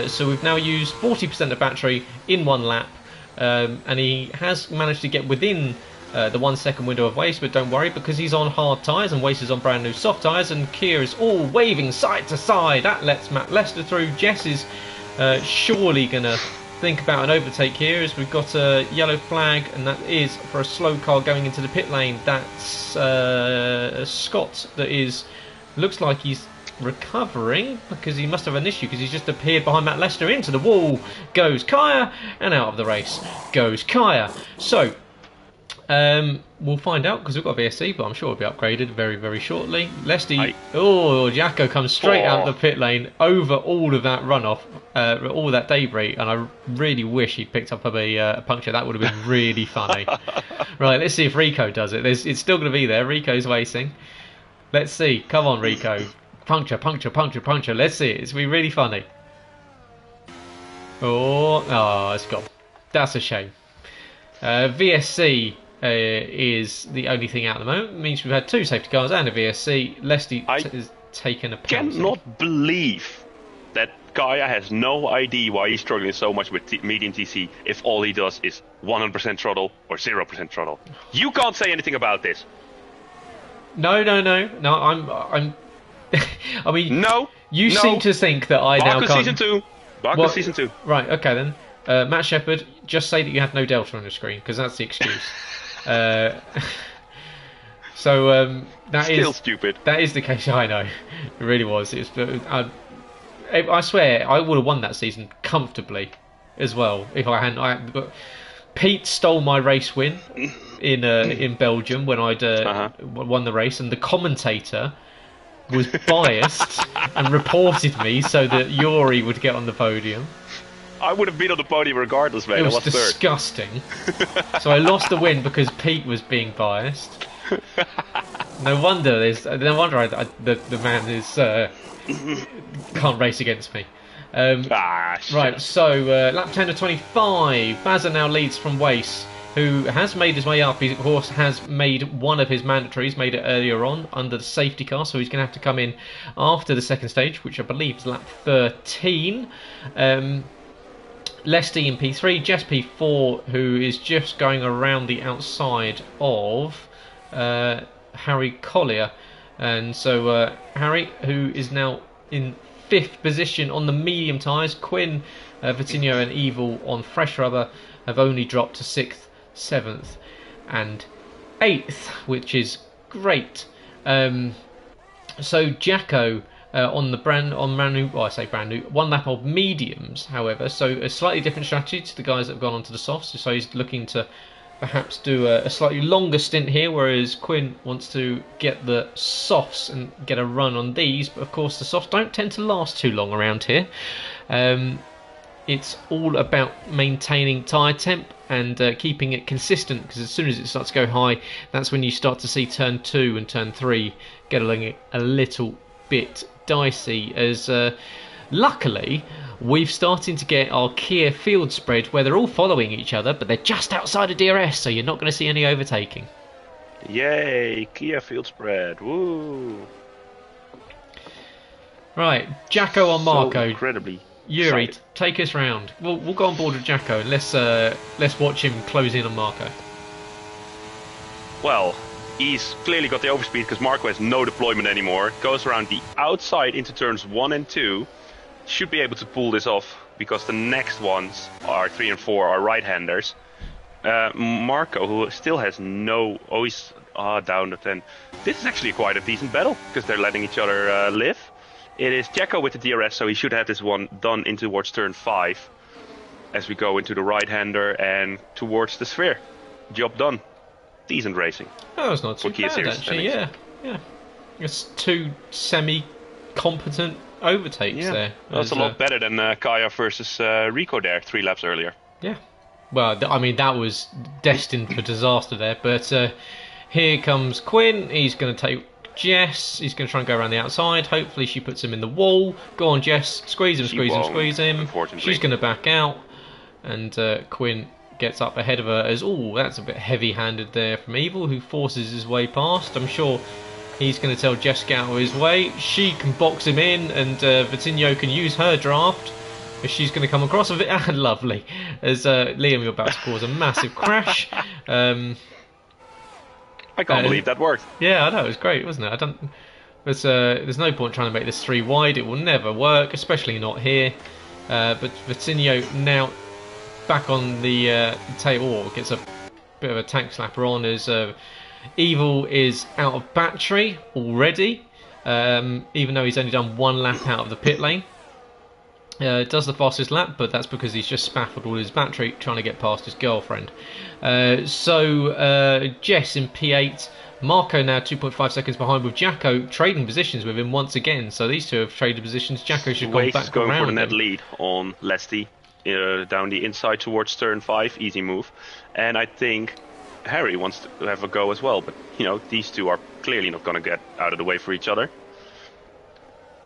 So we've now used 40% of battery in one lap, and he has managed to get within the 1 second window of Waste, but don't worry, because he's on hard tyres and Waste is on brand new soft tyres, and Kia is all waving side to side. That lets Matt Lester through. Jess is surely going to think about an overtake here, as we've got a yellow flag, and that is for a slow car going into the pit lane. That's Scott that looks like he's recovering, because he must have an issue, because he's just appeared behind Matt Lester. Into the wall goes Kaya, and out of the race goes Kaya. So we'll find out, because we've got VSC, but I'm sure it'll be upgraded very, very shortly. Jacko comes straight out of the pit lane over all of that runoff, all that debris, and I really wish he'd picked up a puncture. That would have been really funny. Right, let's see if Rico does it. It's still going to be there. Rico's racing. Let's see. Come on, Rico. Puncture, puncture, puncture, puncture. Let's see. It's going to be really funny. It's gone. That's a shame. VSC is the only thing out at the moment. It means we've had 2 safety cars and a VSC. Leslie has taken a penalty. I cannot believe that Kaya has no idea why he's struggling so much with medium TC if all he does is 100% throttle or 0% throttle. You can't say anything about this. No. I'm. I mean, no. You seem to think that I now can't. Season 2. Right. Okay then. Matt Shepherd, just say that you have no delta on the screen, because that's the excuse. So Still stupid. that is the case. I know, it really was. I swear I would have won that season comfortably as well if I hadn't. But Pete stole my race win in Belgium when I'd won the race, and the commentator was biased and reported me so that Yuri would get on the podium. I would have been on the podium regardless, mate. It was I was disgusting. So I lost the win because Pete was being biased. No wonder the man is can't race against me. Right, so lap 10 to 25. Bazza now leads from Wace, who has made his way up. He, of course, has made one of his mandatories, made it earlier on under the safety car, so he's going to have to come in after the second stage, which I believe is lap 13. Lesty in P3, Jess P4, who is just going around the outside of Harry Collier. And so Harry, who is now in 5th position on the medium tyres. Quinn, Vitinho and Evil on fresh rubber have only dropped to 6th, 7th and 8th, which is great. So Jacko on brand new, well, I say brand new, one lap of mediums, however, so a slightly different strategy to the guys that have gone onto the softs. So he's looking to perhaps do a slightly longer stint here, whereas Quinn wants to get the softs and get a run on these. But of course the softs don't tend to last too long around here. It's all about maintaining tyre temp and keeping it consistent, because as soon as it starts to go high, that's when you start to see turn 2 and turn 3 get a little bit dicey, as luckily we've starting to get our Kia field spread where they're all following each other, but they're just outside of DRS, so you're not going to see any overtaking. Yay, Kia field spread, woo! Right, Jacko on Marco. So incredibly Yuri, excited. take us round. We'll go on board with Jacko and let's watch him close in on Marco. Well, he's clearly got the overspeed because Marco has no deployment anymore. Goes around the outside into turns 1 and 2. Should be able to pull this off because the next ones are 3 and 4 are right-handers. Marco, who still has no... Oh, he's down to 10. This is actually quite a decent battle because they're letting each other live. It is Jacko with the DRS, so he should have this one done in towards turn 5 as we go into the right-hander and towards the sphere. Job done. Decent racing. Oh, it's not too Kia bad, Series actually. standings. Yeah. It's 2 semi-competent overtakes there. That's a lot better than Kaya versus Rico there 3 laps earlier. Yeah. Well, I mean, that was destined for disaster there. But here comes Quinn. He's going to take Jess. He's going to try and go around the outside. Hopefully she puts him in the wall. Go on, Jess. Squeeze him, squeeze him. Unfortunately. She's going to back out. And Quinn gets up ahead of her as... Oh, that's a bit heavy-handed there from Evil, who forces his way past. I'm sure he's going to tell Jess to get out of his way. She can box him in, and Vitinho can use her draft. She's going to come across a bit. Lovely. As Liam, you're about to cause a massive crash. I can't believe that worked. Yeah, I know, it was great, wasn't it? There's no point trying to make this 3 wide. It will never work, especially not here. But Vitinho now back on the table, gets a bit of a tank slapper on as Evil is out of battery already, even though he's only done 1 lap out of the pit lane. Does the fastest lap, but that's because he's just spaffled all his battery trying to get past his girlfriend. So Jess in P8, Marco now 2.5 seconds behind, with Jacko trading positions with him once again. So these two have traded positions. Jacko should go back going around for the net him. lead on Lesty down the inside towards turn 5, easy move. And I think Harry wants to have a go as well, but you know, these two are clearly not going to get out of the way for each other.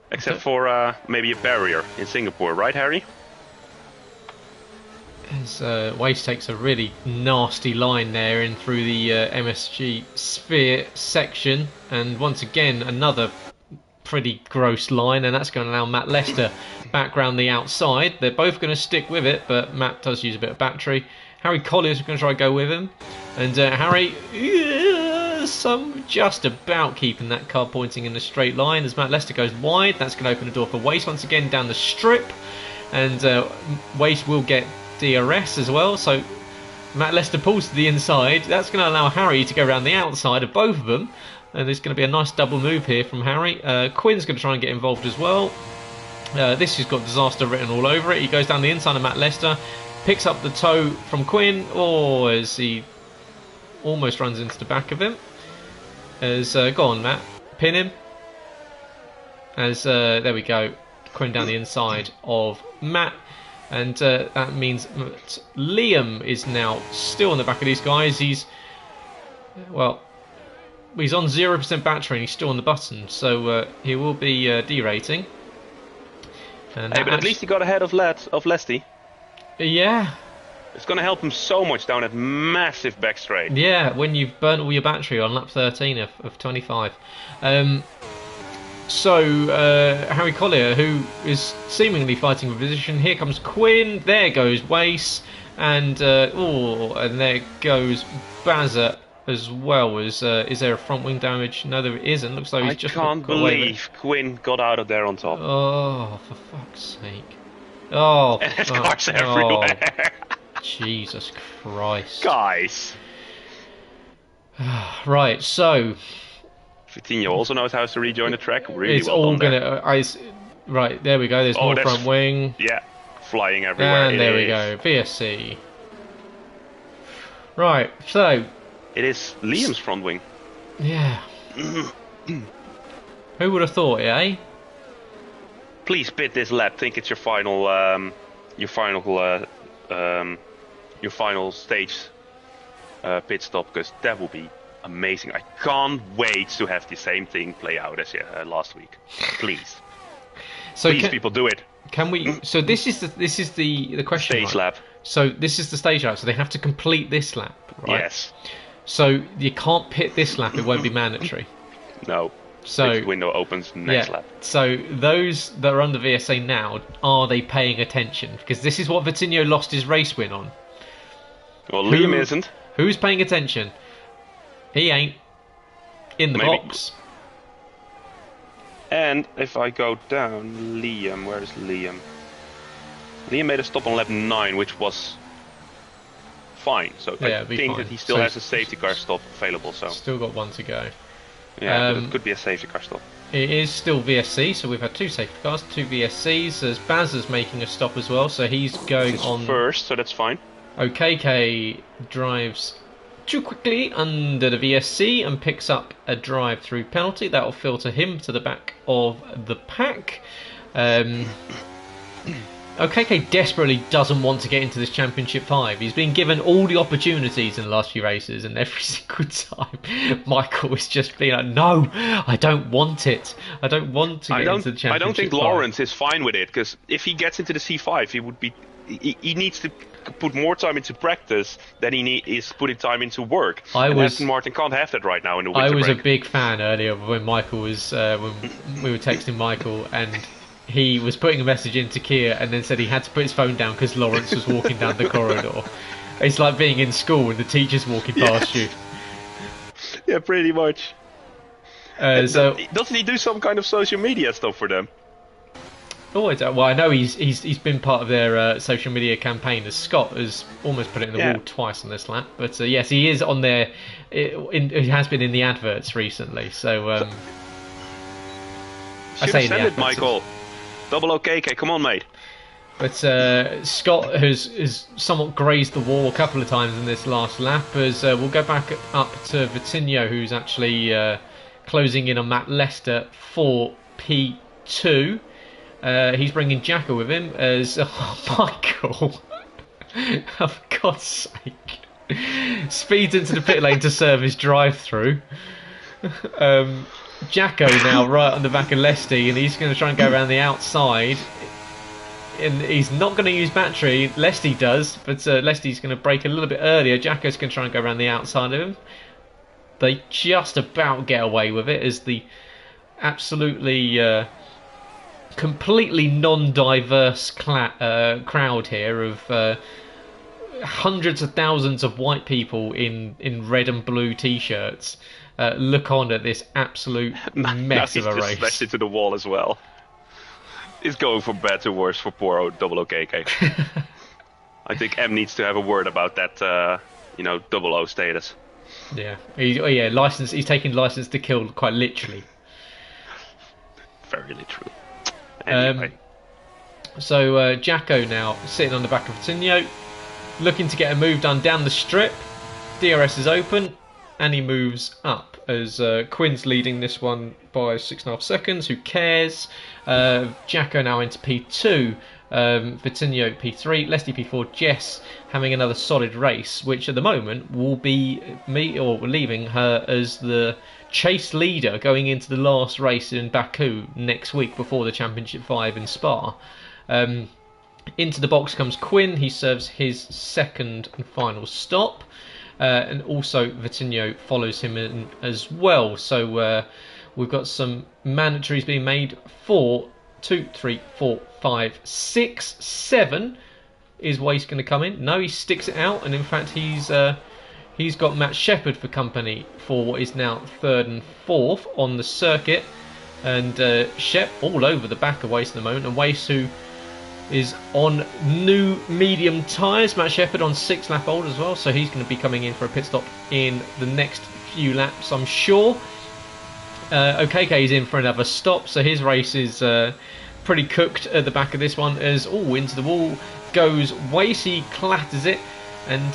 Except for maybe a barrier in Singapore, right, Harry? As Waste takes a really nasty line there in through the MSG sphere section, and once again another pretty gross line, and that's going to allow Matt Lester back round the outside. They're both going to stick with it, but Matt does use a bit of battery. Harry Collier's going to try to go with him, and Harry just about keeping that car pointing in a straight line as Matt Lester goes wide. That's going to open the door for Waste once again down the strip, and Waste will get DRS as well. So Matt Lester pulls to the inside. That's going to allow Harry to go around the outside of both of them. And there's going to be a nice double move here from Harry. Quinn's going to try and get involved as well. This has got disaster written all over it. He goes down the inside of Matt Lester. Picks up the toe from Quinn. Oh, as he almost runs into the back of him. Go on, Matt. Pin him. There we go. Quinn down the inside of Matt. And that means that Liam is now still on the back of these guys. He's on 0% battery and he's still on the button. So he will be derating. And hey, but at least he got ahead of Lesty. Yeah. It's going to help him so much down that massive back straight. Yeah, when you've burnt all your battery on lap 13 of 25. Harry Collier, who is seemingly fighting for position. Here comes Quinn. There goes Wace. And there goes Bazza as well. Is there a front wing damage? No, there isn't. Looks like he's just got away. I can't believe Quinn got out of there on top. Oh, for fuck's sake. Oh, and there's cars everywhere. Jesus Christ. Guys. Right, so... Vitinho also knows how to rejoin the track. Really it's well all done gonna... right, there we go. There's more front wing. Yeah, flying everywhere. And there we go. VSC. Right, so... It is Liam's front wing. Yeah. Who would have thought it, eh? Please pit this lap. Think it's your final stage pit stop, because that will be amazing. I can't wait to have the same thing play out as last week. Please, please, people, do it. Can we? So this is the question. Stage lap. So this is the stage lap. So they have to complete this lap, right? Yes. So you can't pit this lap. It won't be mandatory. No. So the window opens next lap. So those that are under VSA now, are they paying attention? Because this is what Vitinho lost his race win on. Well, Liam isn't. Who's paying attention? He ain't. In the box. And if I go down, Liam, where is Liam? Liam made a stop on lap 9, which was fine. So I think that he still has a safety car stop available. So still got one to go. Yeah, but it could be a safety car stop. It is still VSC, so we've had two safety cars, two VSCs. There's Bazza's making a stop as well, so he's going on first, so that's fine. OKK drives too quickly under the VSC and picks up a drive-through penalty. That will filter him to the back of the pack. OKK desperately doesn't want to get into this Championship 5. He's been given all the opportunities in the last few races, and every single time Michael is just being like, no, I don't want it. I don't want to get into the Championship 5. I don't think Lawrence is fine with it, because if he gets into the C5, he needs to put more time into practice than he is putting time into work. Aston Martin can't have that right now in the winter break. I was a big fan earlier when Michael was when we were texting Michael, and he was putting a message into Kia and then said he had to put his phone down because Lawrence was walking down the corridor. It's like being in school and the teacher's walking past you. Yeah, pretty much. Doesn't he do some kind of social media stuff for them? Oh, well, I know he's been part of their social media campaign, as Scott has almost put it in the wall twice on this lap. But yes, he is on there. He has been in the adverts recently. So I say send it, Michael. Double OKK, come on, mate. But Scott has somewhat grazed the wall a couple of times in this last lap. As we'll go back up to Vitinho, who's actually closing in on Matt Lester for P2. He's bringing Jacko with him as Michael, oh, for God's sake, speeds into the pit lane to serve his drive-through. Jacko now right on the back of Lesty, and he's going to try and go around the outside. And he's not going to use battery. Lesty does, but Lesty's going to brake a little bit earlier. Jacko's going to try and go around the outside of him. They just about get away with it as the absolutely completely non-diverse crowd here of hundreds of thousands of white people in red and blue t-shirts look on at this absolute mess of a race. He's just smashed into the wall as well. It's going from bad to worse for poor old double OKK. I think M needs to have a word about that, double O status. Yeah, license. He's taking license to kill quite literally. Very literally. Anyway. So Jacko now sitting on the back of Coutinho, looking to get a move done down the strip. DRS is open, and he moves up as Quinn's leading this one by 6.5 seconds. Who cares? Jacko now into P2. Vitinho P3, Leslie P4, Jess having another solid race, which at the moment will be leaving her as the chase leader going into the last race in Baku next week before the Championship 5 in Spa. Into the box comes Quinn. He serves his second and final stop, and also Vitinho follows him in as well. So we've got some mandatories being made for 2, 3, 4, 5, 6, 7. Is Wace going to come in? No, he sticks it out, and in fact he's got Matt Shepherd for company for what is now 3rd and 4th on the circuit, and Shep all over the back of Wace at the moment, and Wace who is on new medium tyres. Matt Shepherd on 6 lap old as well, so he's going to be coming in for a pit stop in the next few laps, I'm sure. OKK is in for another stop, so his race is pretty cooked at the back of this one, as into the wall goes Wace. He clatters it, and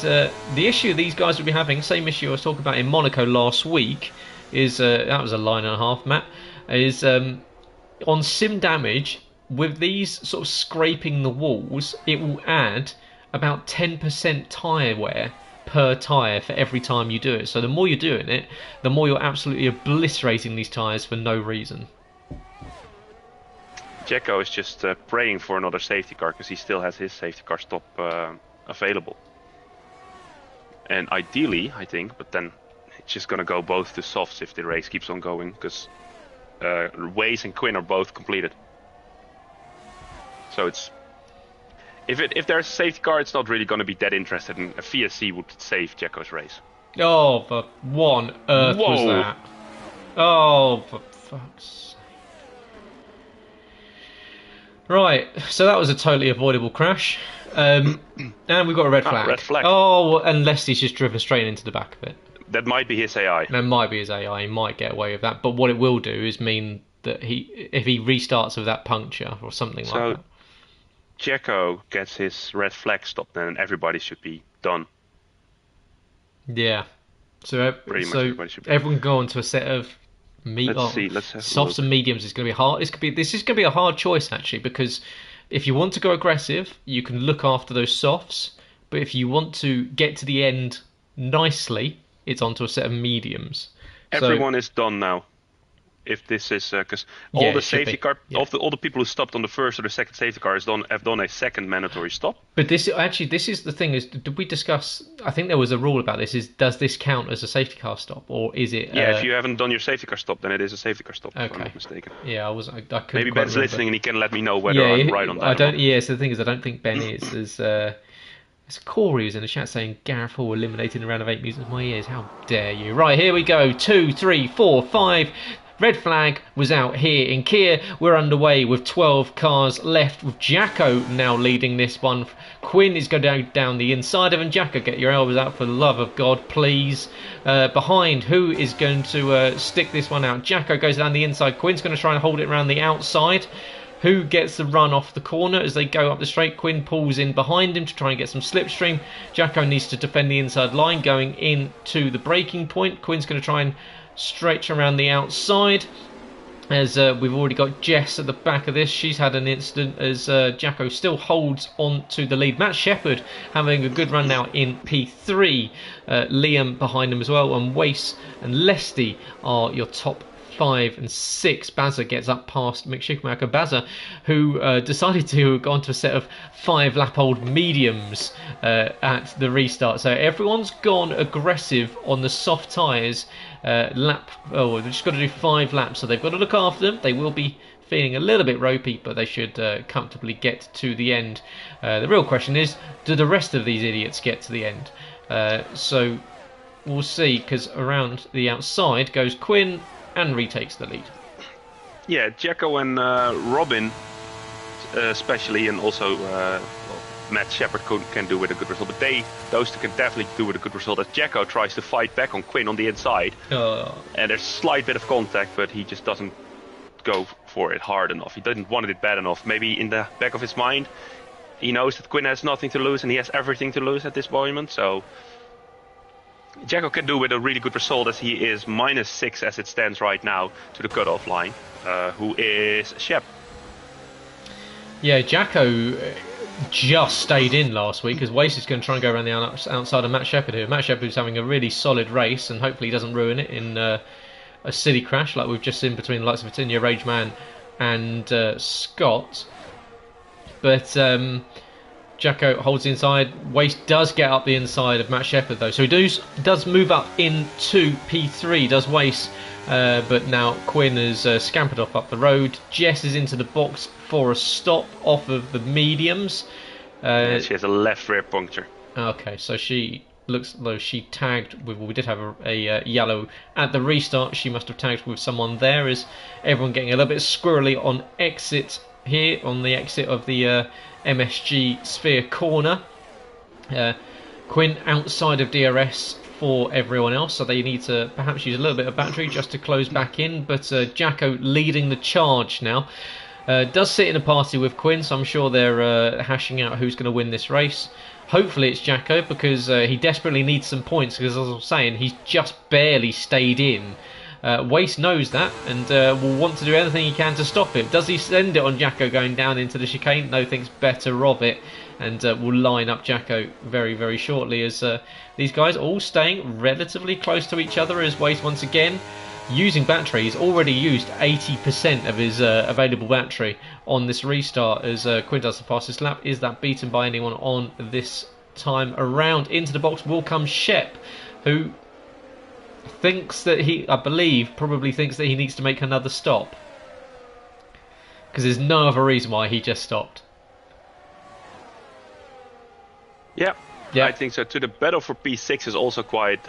the issue these guys will be having, same issue I was talking about in Monaco last week, is that was a line and a half, Matt, is on sim damage. With these sort of scraping the walls, it will add about 10% tyre wear per tyre for every time you do it. So the more you're doing it, the more you're absolutely obliterating these tyres for no reason. Jacko is just praying for another safety car because he still has his safety car stop available. And ideally, I think, but then it's just going to go both to softs if the race keeps on going, because Waze and Quinn are both completed. So it's if there's a safety car, it's not really going to be that interested, and a VSC would save Jacko's race. Oh, for what on earth was that? Oh, for fuck's sake. Right, so that was a totally avoidable crash. And we've got a red flag. Red flag. Oh, and Leslie's just driven straight into the back of it. That might be his AI. That might be his AI. He might get away with that. But what it will do is mean that if he restarts with that puncture or something like that. Jacko gets his red flag stopped, then everybody should be done. Yeah. So everyone go on to a set of softs and mediums. Is going to be hard. This is going to be a hard choice actually, because if you want to go aggressive, you can look after those softs. But if you want to get to the end nicely, it's onto a set of mediums. Everyone is done now. If this is because all the safety car, all the people who stopped on the first or the second safety car have done a second mandatory stop. But this is the thing: is did we discuss? I think there was a rule about this. Does this count as a safety car stop, or is it? Yeah, if you haven't done your safety car stop, then it is a safety car stop. Okay. If I'm not mistaken. Yeah, I couldn't. Maybe Ben's listening and he can let me know whether I'm right on that. I don't. Yeah, so the thing is, I don't think Ben is. It's Corey who's in the chat saying Gareth Hall eliminated in a round of 8 music in my ears. How dare you? Right, here we go. 2, 3, 4, 5. Red flag was out here in Kia. We're underway with 12 cars left, with Jacko now leading this one. Quinn is going down the inside of him. Jacko, get your elbows out for the love of God, please. Behind, who is going to stick this one out? Jacko goes down the inside. Quinn's going to try and hold it around the outside. Who gets the run off the corner as they go up the straight? Quinn pulls in behind him to try and get some slipstream. Jacko needs to defend the inside line going into the braking point. Quinn's going to try and stretch around the outside, as we've already got Jess at the back of this. She's had an incident as Jacko still holds on to the lead. Matt Shepherd having a good run now in P3. Liam behind him as well, and Wace and Lesty are your top 5 and 6. Bazza gets up past Mick Schumacher. Bazza, who decided to go on to a set of 5 lap old mediums at the restart. So everyone's gone aggressive on the soft tyres. They've just got to do 5 laps, so they've got to look after them. They will be feeling a little bit ropey, but they should comfortably get to the end. The real question is, do the rest of these idiots get to the end? So we'll see, because around the outside goes Quinn and retakes the lead. Yeah, Jacko and Robin especially, and also Matt Shepard can do with a good result, but those two can definitely do with a good result. As Jacko tries to fight back on Quinn on the inside, and there's a slight bit of contact, but he just doesn't go for it hard enough. He didn't want it bad enough. Maybe in the back of his mind, he knows that Quinn has nothing to lose and he has everything to lose at this moment. So Jacko can do with a really good result, as he is -6 as it stands right now to the cutoff line. Who is Shep? Yeah, Jacko just stayed in last week, because Wace is going to try and go around the outside of Matt Shepard here. Matt Shepard is having a really solid race, and hopefully he doesn't ruin it in a city crash like we've just seen between the likes of Atinia, Rageman and Scott. But Jacko holds the inside. Wace does get up the inside of Matt Shepard though, so he does move up into P3, does Wace, but now Quinn has scampered off up the road. Jess is into the box for a stop off of the mediums. Yeah, she has a left rear puncture. Okay, so she looks though she tagged with, well, we did have a yellow at the restart. She must have tagged with someone there. Is everyone getting a little bit squirrely on exit here, on the exit of the MSG Sphere corner? Quinn outside of DRS for everyone else, so they need to perhaps use a little bit of battery just to close back in. But Jacko leading the charge now. Does sit in a party with Quinn, so I'm sure they're hashing out who's going to win this race. Hopefully it's Jacko, because he desperately needs some points, because as I was saying, he's just barely stayed in. Wace knows that and will want to do anything he can to stop it. Does he send it on Jacko going down into the chicane? No, thinks better of it, and will line up Jacko very, very shortly, as these guys all staying relatively close to each other, as Wace once again using battery. He's already used 80% of his available battery on this restart, as Quinn does the fastest lap. Is that beaten by anyone on this time around? Into the box will come Shep, who thinks that probably thinks that he needs to make another stop, because there's no other reason why he just stopped. Yeah, I think so too. The battle for P6 is also quite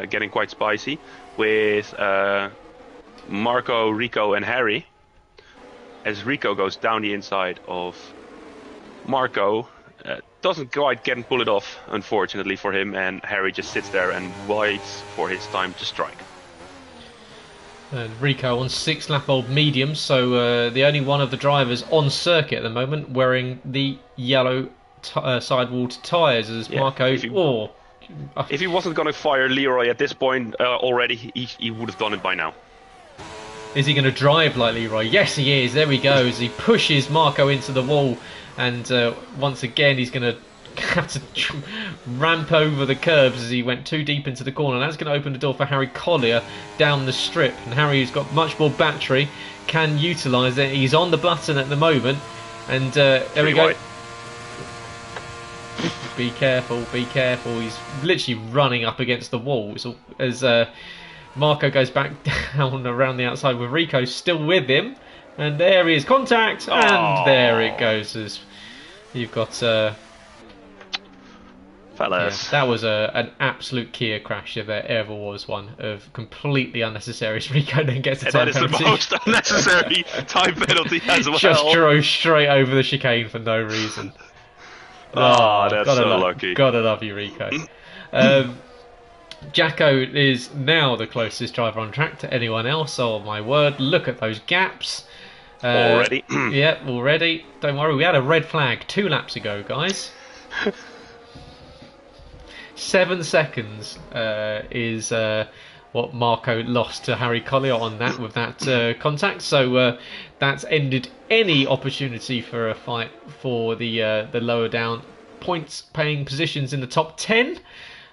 getting quite spicy, with Marco, Rico and Harry, as Rico goes down the inside of Marco. Doesn't quite get and pull it off, unfortunately for him, and Harry just sits there and waits for his time to strike. And Rico on 6-lap-old mediums, so the only one of the drivers on circuit at the moment wearing the yellow sidewalled tyres, as Marco... If he wasn't going to fire Leroy at this point already, he would have done it by now. Is he going to drive like Leroy? Yes, he is. There he goes. He pushes Marco into the wall, and once again he's going to have to ramp over the curbs as he went too deep into the corner. That's going to open the door for Harry Collier down the strip, and Harry, who's got much more battery, can utilise it. He's on the button at the moment, and there we go. Be careful, be careful. He's literally running up against the wall as Marco goes back down around the outside with Rico still with him. And there he is. Contact! And there it goes. As you've got... Fellas. Yeah, that was an absolute Kia crash, if there ever was one, of completely unnecessary. As Rico then gets a time penalty. That is the most unnecessary time penalty as well. Just drove straight over the chicane for no reason. Oh, that's so lucky. Gotta love you, Rico. Jacko is now the closest driver on track to anyone else. Oh my word, look at those gaps. Already? Yeah, already. Don't worry, we had a red flag 2 laps ago, guys. 7 seconds is what Marco lost to Harry Collier on that, with that contact. So that's ended any opportunity for a fight for the lower down points paying positions in the top 10,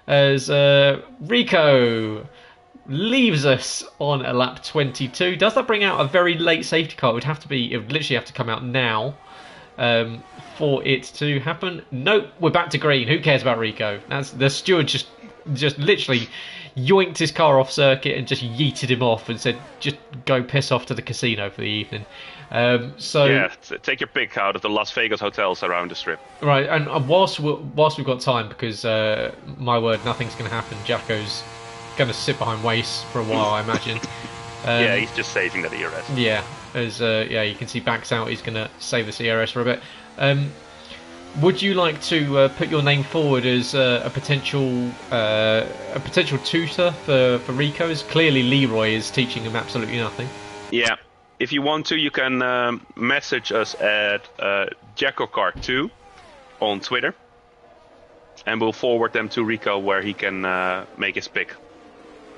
as Rico leaves us on a lap 22. Does that bring out a very late safety car? It would literally have to come out now for it to happen. Nope, we're back to green. Who cares about Rico? That's the steward just literally yoinked his car off circuit and just yeeted him off and said, just go piss off to the casino for the evening. Take your pick out of the Las Vegas hotels around the strip. Right, and whilst we've got time, because my word, nothing's going to happen. Jacko's going to sit behind Wace for a while, I imagine. Yeah, he's just saving the DRS. Yeah, as you can see backs out, he's going to save the CRS for a bit. Would you like to put your name forward as a potential tutor for Rico's? Clearly, Leroy is teaching him absolutely nothing. Yeah. If you want to, you can message us at JACKOCAR2 on Twitter, and we'll forward them to Rico where he can make his pick.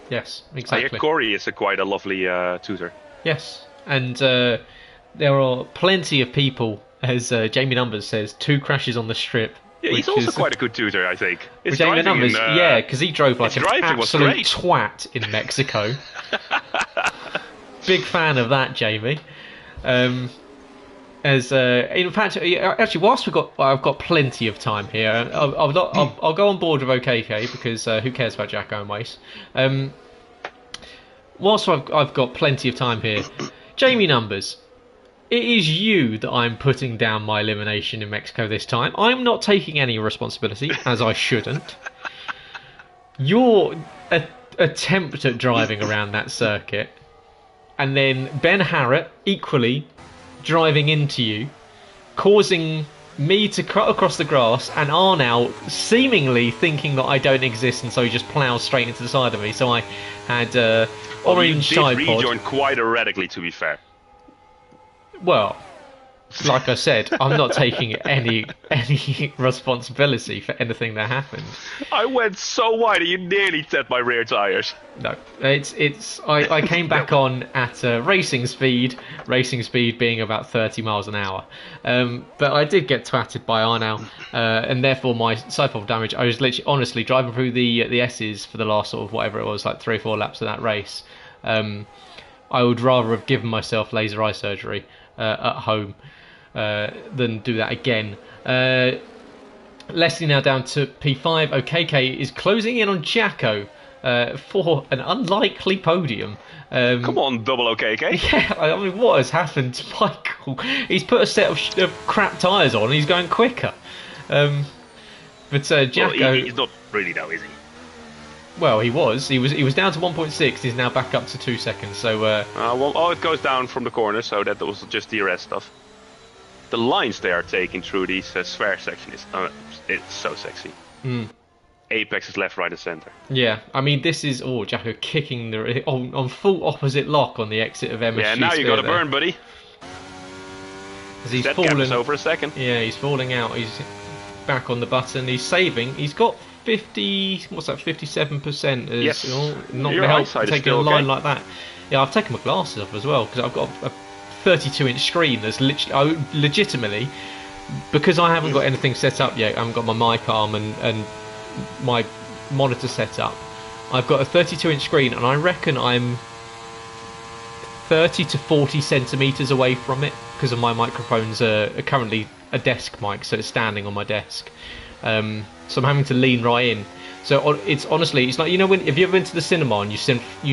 Yes, exactly. I hear Corey is quite a lovely tutor. Yes, and there are plenty of people, as Jamie Numbers says, 2 crashes on the strip. Yeah, he's also quite a good tutor, I think. His Jamie Numbers, yeah, because he drove like an absolute twat in Mexico. Big fan of that, Jamie. In fact, actually, whilst I've got plenty of time here. I'll go on board with OKK because who cares about Jacko and Wace? Whilst I've got plenty of time here, Jamie Numbers, it is you that I'm putting down my elimination in Mexico this time. I'm not taking any responsibility, as I shouldn't. Your attempt at driving around that circuit, and then Ben Harrett equally driving into you, causing me to cut across the grass, and Arnow seemingly thinking that I don't exist, and so he just plows straight into the side of me. So I had orange tripod. You did rejoin quite erratically, to be fair. Well, like I said, I'm not taking any responsibility for anything that happened. I went so wide that you nearly tapped my rear tires. No, I came back on at racing speed being about 30 miles an hour. But I did get twatted by Arnow, and therefore my side pod damage. I was literally, honestly, driving through the S's for the last sort of whatever it was, like 3 or 4 laps of that race. I would rather have given myself laser eye surgery at home than do that again. Leslie now down to P5. OKK is closing in on Jacko for an unlikely podium. Come on, double OKK. Yeah, I mean, what has happened to Michael? He's put a set of crap tyres on and he's going quicker. But Jacko... Well, he's not really though, is he? Well, he was down to 1.6. He's now back up to 2 seconds. So it goes down from the corner, so that was just the rest stuff. The lines they are taking through these sphere sections it's so sexy. Apex is left, right, and center. Yeah, I mean this is Jacko kicking on full opposite lock on the exit of MSG. Yeah, now you got to burn, buddy. As he's that gap is over a second. Yeah, he's falling out. He's back on the button. He's saving. He's got 57%. Yes. Not going to help taking a line like that. Yeah, I've taken my glasses off as well because I've got a 32-inch screen that's legitimately, because I haven't got anything set up yet. I haven't got my mic arm and my monitor set up. I've got a 32-inch screen, and I reckon I'm 30 to 40 centimeters away from it because of my microphones are currently a desk mic, so it's standing on my desk. So I'm having to lean right in. So it's honestly, it's like, you know, if you ever been to the cinema and you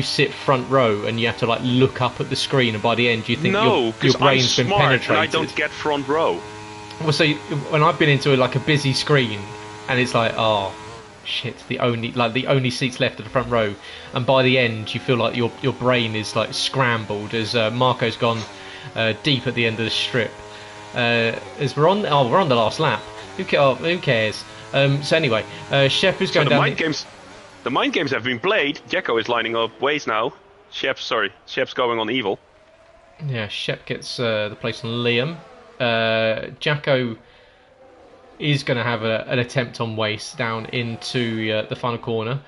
sit front row and you have to like look up at the screen, and by the end you think your brain's been penetrated. And I don't get front row. Well, so when I've been into like a busy screen and it's like, oh shit, the only seats left at the front row, and by the end you feel like your brain is like scrambled as Marco's gone deep at the end of the strip. As we're on the last lap. Who cares? So anyway, Shep is going down. The mind games have been played. Jacko is lining up ways now. Shep's going on evil. Yeah, Shep gets the place on Liam. Jacko is going to have an attempt on Wace down into the final corner.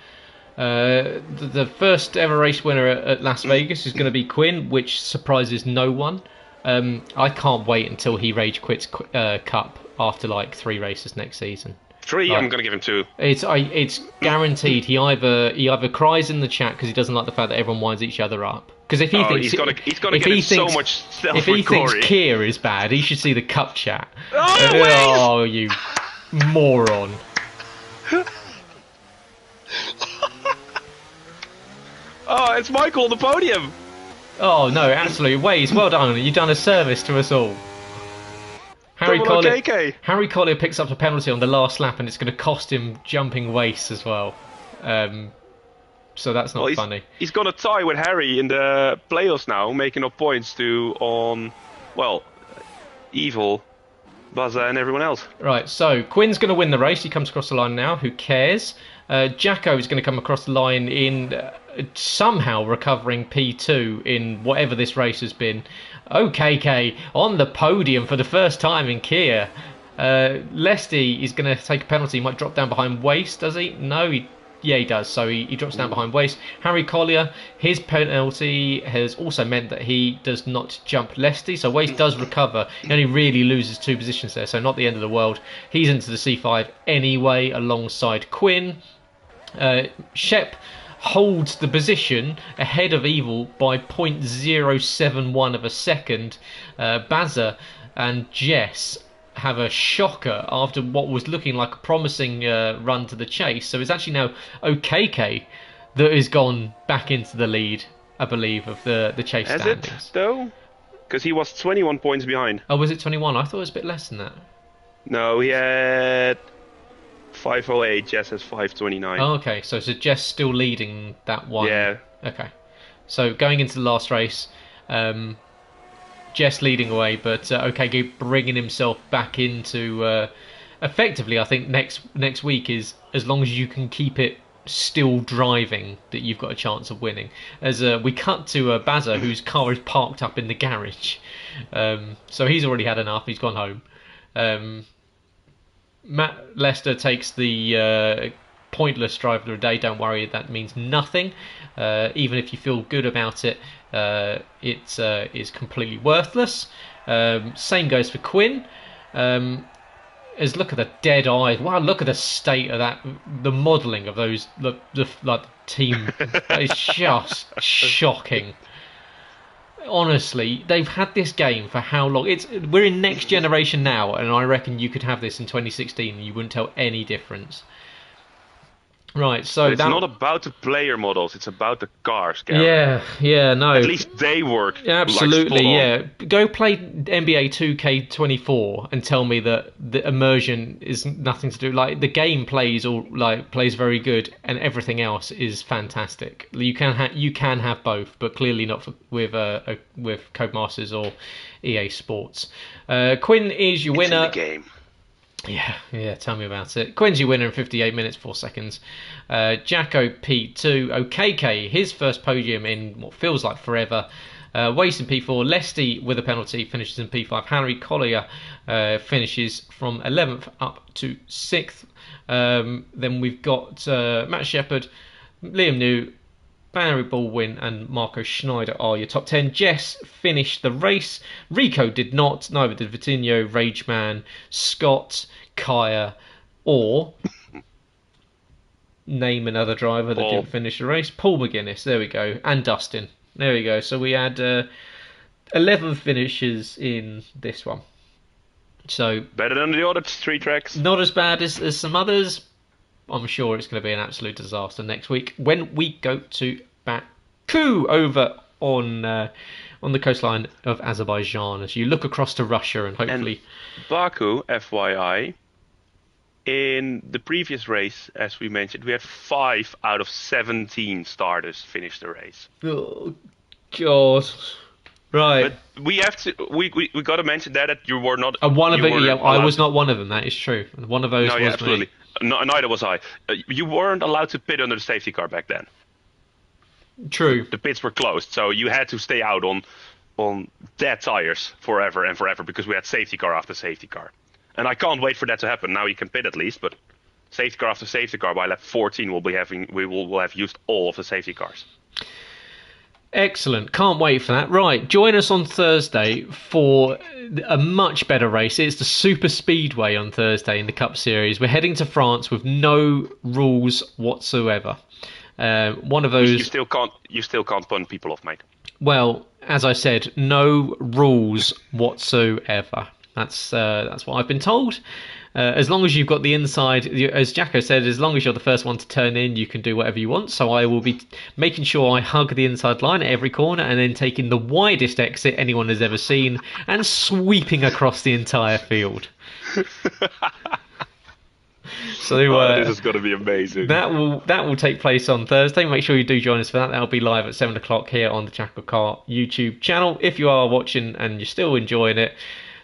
The first ever race winner at Las Vegas is going to be Quinn, which surprises no one. I can't wait until he rage quits Cup after like 3 races next season. 3, I'm going to give him 2. It's guaranteed. He either cries in the chat because he doesn't like the fact that everyone winds each other up. Because if he thinks he's got to get so much self. If he thinks Kia is bad, he should see the Cup chat. Oh, you moron! Oh, it's Michael on the podium. Oh no, absolutely. Waze, well done. You've done a service to us all. Harry Collier picks up a penalty on the last lap, and it's going to cost him jumping Wace as well. So that's not funny. He's got a tie with Harry in the playoffs now, making up points on Evil Buzza and everyone else. Right, so Quinn's going to win the race. He comes across the line now. Who cares? Jacko is going to come across the line in somehow recovering P2 in whatever this race has been. OKK on the podium for the first time in Kia. Lesty is going to take a penalty. He might drop down behind Waste, does he? No, yeah, he does. So he drops down behind Waste. Harry Collier, his penalty has also meant that he does not jump Lesty. So Waste does recover. He only really loses 2 positions there, so not the end of the world. He's into the C5 anyway, alongside Quinn. Shep holds the position ahead of Evil by 0.071 of a second. Bazza and Jess have a shocker after what was looking like a promising run to the chase. So it's actually now OKK that has gone back into the lead, I believe, of the chase standings. Has it, though? Because he was 21 points behind. Oh, was it 21? I thought it was a bit less than that. No, he had 508, Jess has 529. Oh, okay. So Jess still leading that one. Yeah. Okay. So going into the last race, Jess leading away, but OKK bringing himself back into effectively. I think next week is as long as you can keep it still driving, that you've got a chance of winning. As we cut to Bazza, whose car is parked up in the garage, so he's already had enough. He's gone home. Matt Lester takes the pointless driver of the day. Don't worry, that means nothing. Even if you feel good about it, it is completely worthless. Same goes for Quinn. As look at the dead eyes. Wow, look at the state of that. The modelling of those, the team is just shocking. Honestly, they've had this game for how long? We're in next generation now, and I reckon you could have this in 2016 and you wouldn't tell any difference. Right, so it's not about the player models; it's about the cars. Gary. Yeah, no. At least they work. Absolutely, like, yeah. Go play NBA 2K24 and tell me that the immersion is nothing to do. Like the game plays very good, and everything else is fantastic. You can have both, but clearly not with Codemasters or EA Sports. Quinn is your winner. It's in the game. Yeah, tell me about it. Quinn's your winner in 58 minutes, 4 seconds. Jacko P2, OKK, his first podium in what feels like forever. Waste in P4, Lesty with a penalty finishes in P5. Harry Collier finishes from 11th up to 6th. Then we've got Matt Shepherd, Liam New, Barry Baldwin and Marco Schneider are your top 10. Jess finished the race. Rico did not. Neither did Vitinho, Rageman, Scott, Kaya, or name another driver that didn't finish the race. Paul McGuinness. There we go. And Dustin. There we go. So we had 11 finishes in this one. So better than the other 3 tracks. Not as bad as some others. I'm sure it's going to be an absolute disaster next week when we go to Baku over on the coastline of Azerbaijan as you look across to Russia and hopefully... And Baku, FYI, in the previous race, as we mentioned, we had 5 out of 17 starters finish the race. Oh, God. Right. But we have to. We got to mention that you were not. I was not one of them. That is true. One of those was absolutely. me. No, neither was I. You weren't allowed to pit under the safety car back then. True. The pits were closed, so you had to stay out on dead tires forever and forever because we had safety car after safety car. And I can't wait for that to happen. Now you can pit at least, but safety car after safety car by lap 14 we'll have used all of the safety cars. Excellent. Can't wait for that. Right, join us on Thursday for a much better race. It's the Super Speedway on Thursday in the Cup Series. We're heading to France with no rules whatsoever. One of those... You still can't pun people off, mate. Well, as I said, no rules whatsoever. That's what I've been told. As long as you've got the inside, as Jacko said, as long as you're the first one to turn in, you can do whatever you want. So I will be making sure I hug the inside line at every corner and then taking the widest exit anyone has ever seen and sweeping across the entire field. So this is going to be amazing. That will take place on Thursday. Make sure you do join us for that. That'll be live at 7 o'clock here on the JACKOCAR YouTube channel. If you are watching and you're still enjoying it,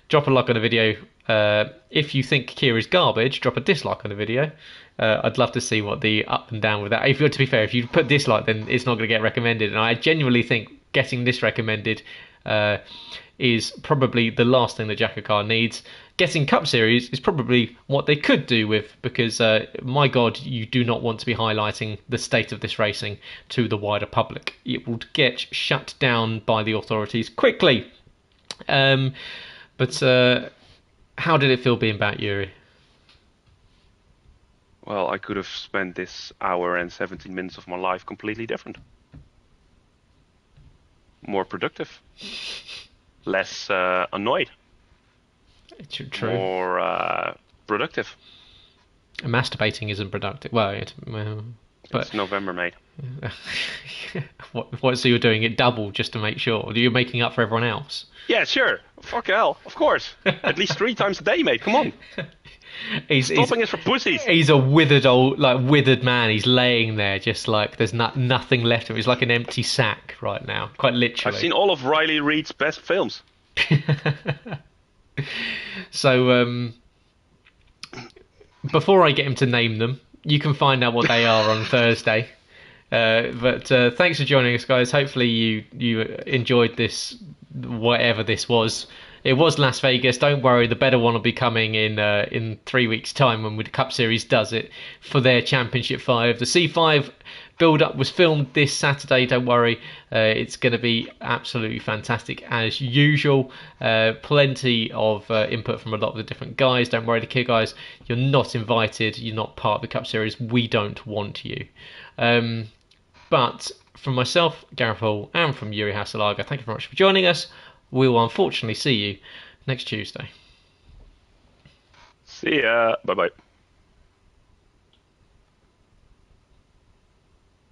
drop a like on the video, If you think Kira is garbage, drop a dislike on the video. I'd love to see what the up and down with that. If to be fair, if you put dislike, then it's not going to get recommended. And I genuinely think getting this recommended is probably the last thing that JACKOCAR needs. Getting Cup Series is probably what they could do with, because my God, you do not want to be highlighting the state of this racing to the wider public. It will get shut down by the authorities quickly. But how did it feel being back, Yuri? Well, I could have spent this hour and 17 minutes of my life completely different. More productive. Less annoyed. True. More productive. Masturbating isn't productive. Well, but It's November, mate. what? So you're doing it double just to make sure you're making up for everyone else? Yeah, sure. Fuck hell, of course. At least 3 times a day, mate. Come on. Stopping is for pussies. He's a withered man. He's laying there just like there's nothing left of him. He's like an empty sack right now, quite literally. I've seen all of Riley Reid's best films. So before I get him to name them, you can find out what they are on Thursday. But thanks for joining us, guys. Hopefully you enjoyed this, whatever this was. It was Las Vegas. Don't worry, the better one will be coming in 3 weeks' time when the Cup Series does it for their Championship 5. The C5 build-up was filmed this Saturday. Don't worry, it's going to be absolutely fantastic as usual. Plenty of input from a lot of the different guys. Don't worry, the kid guys, you're not invited. You're not part of the Cup Series. We don't want you. But from myself, Gareth Hall, and from Yuri Haselaga, thank you very much for joining us. We will unfortunately see you next Tuesday. See ya. Bye-bye.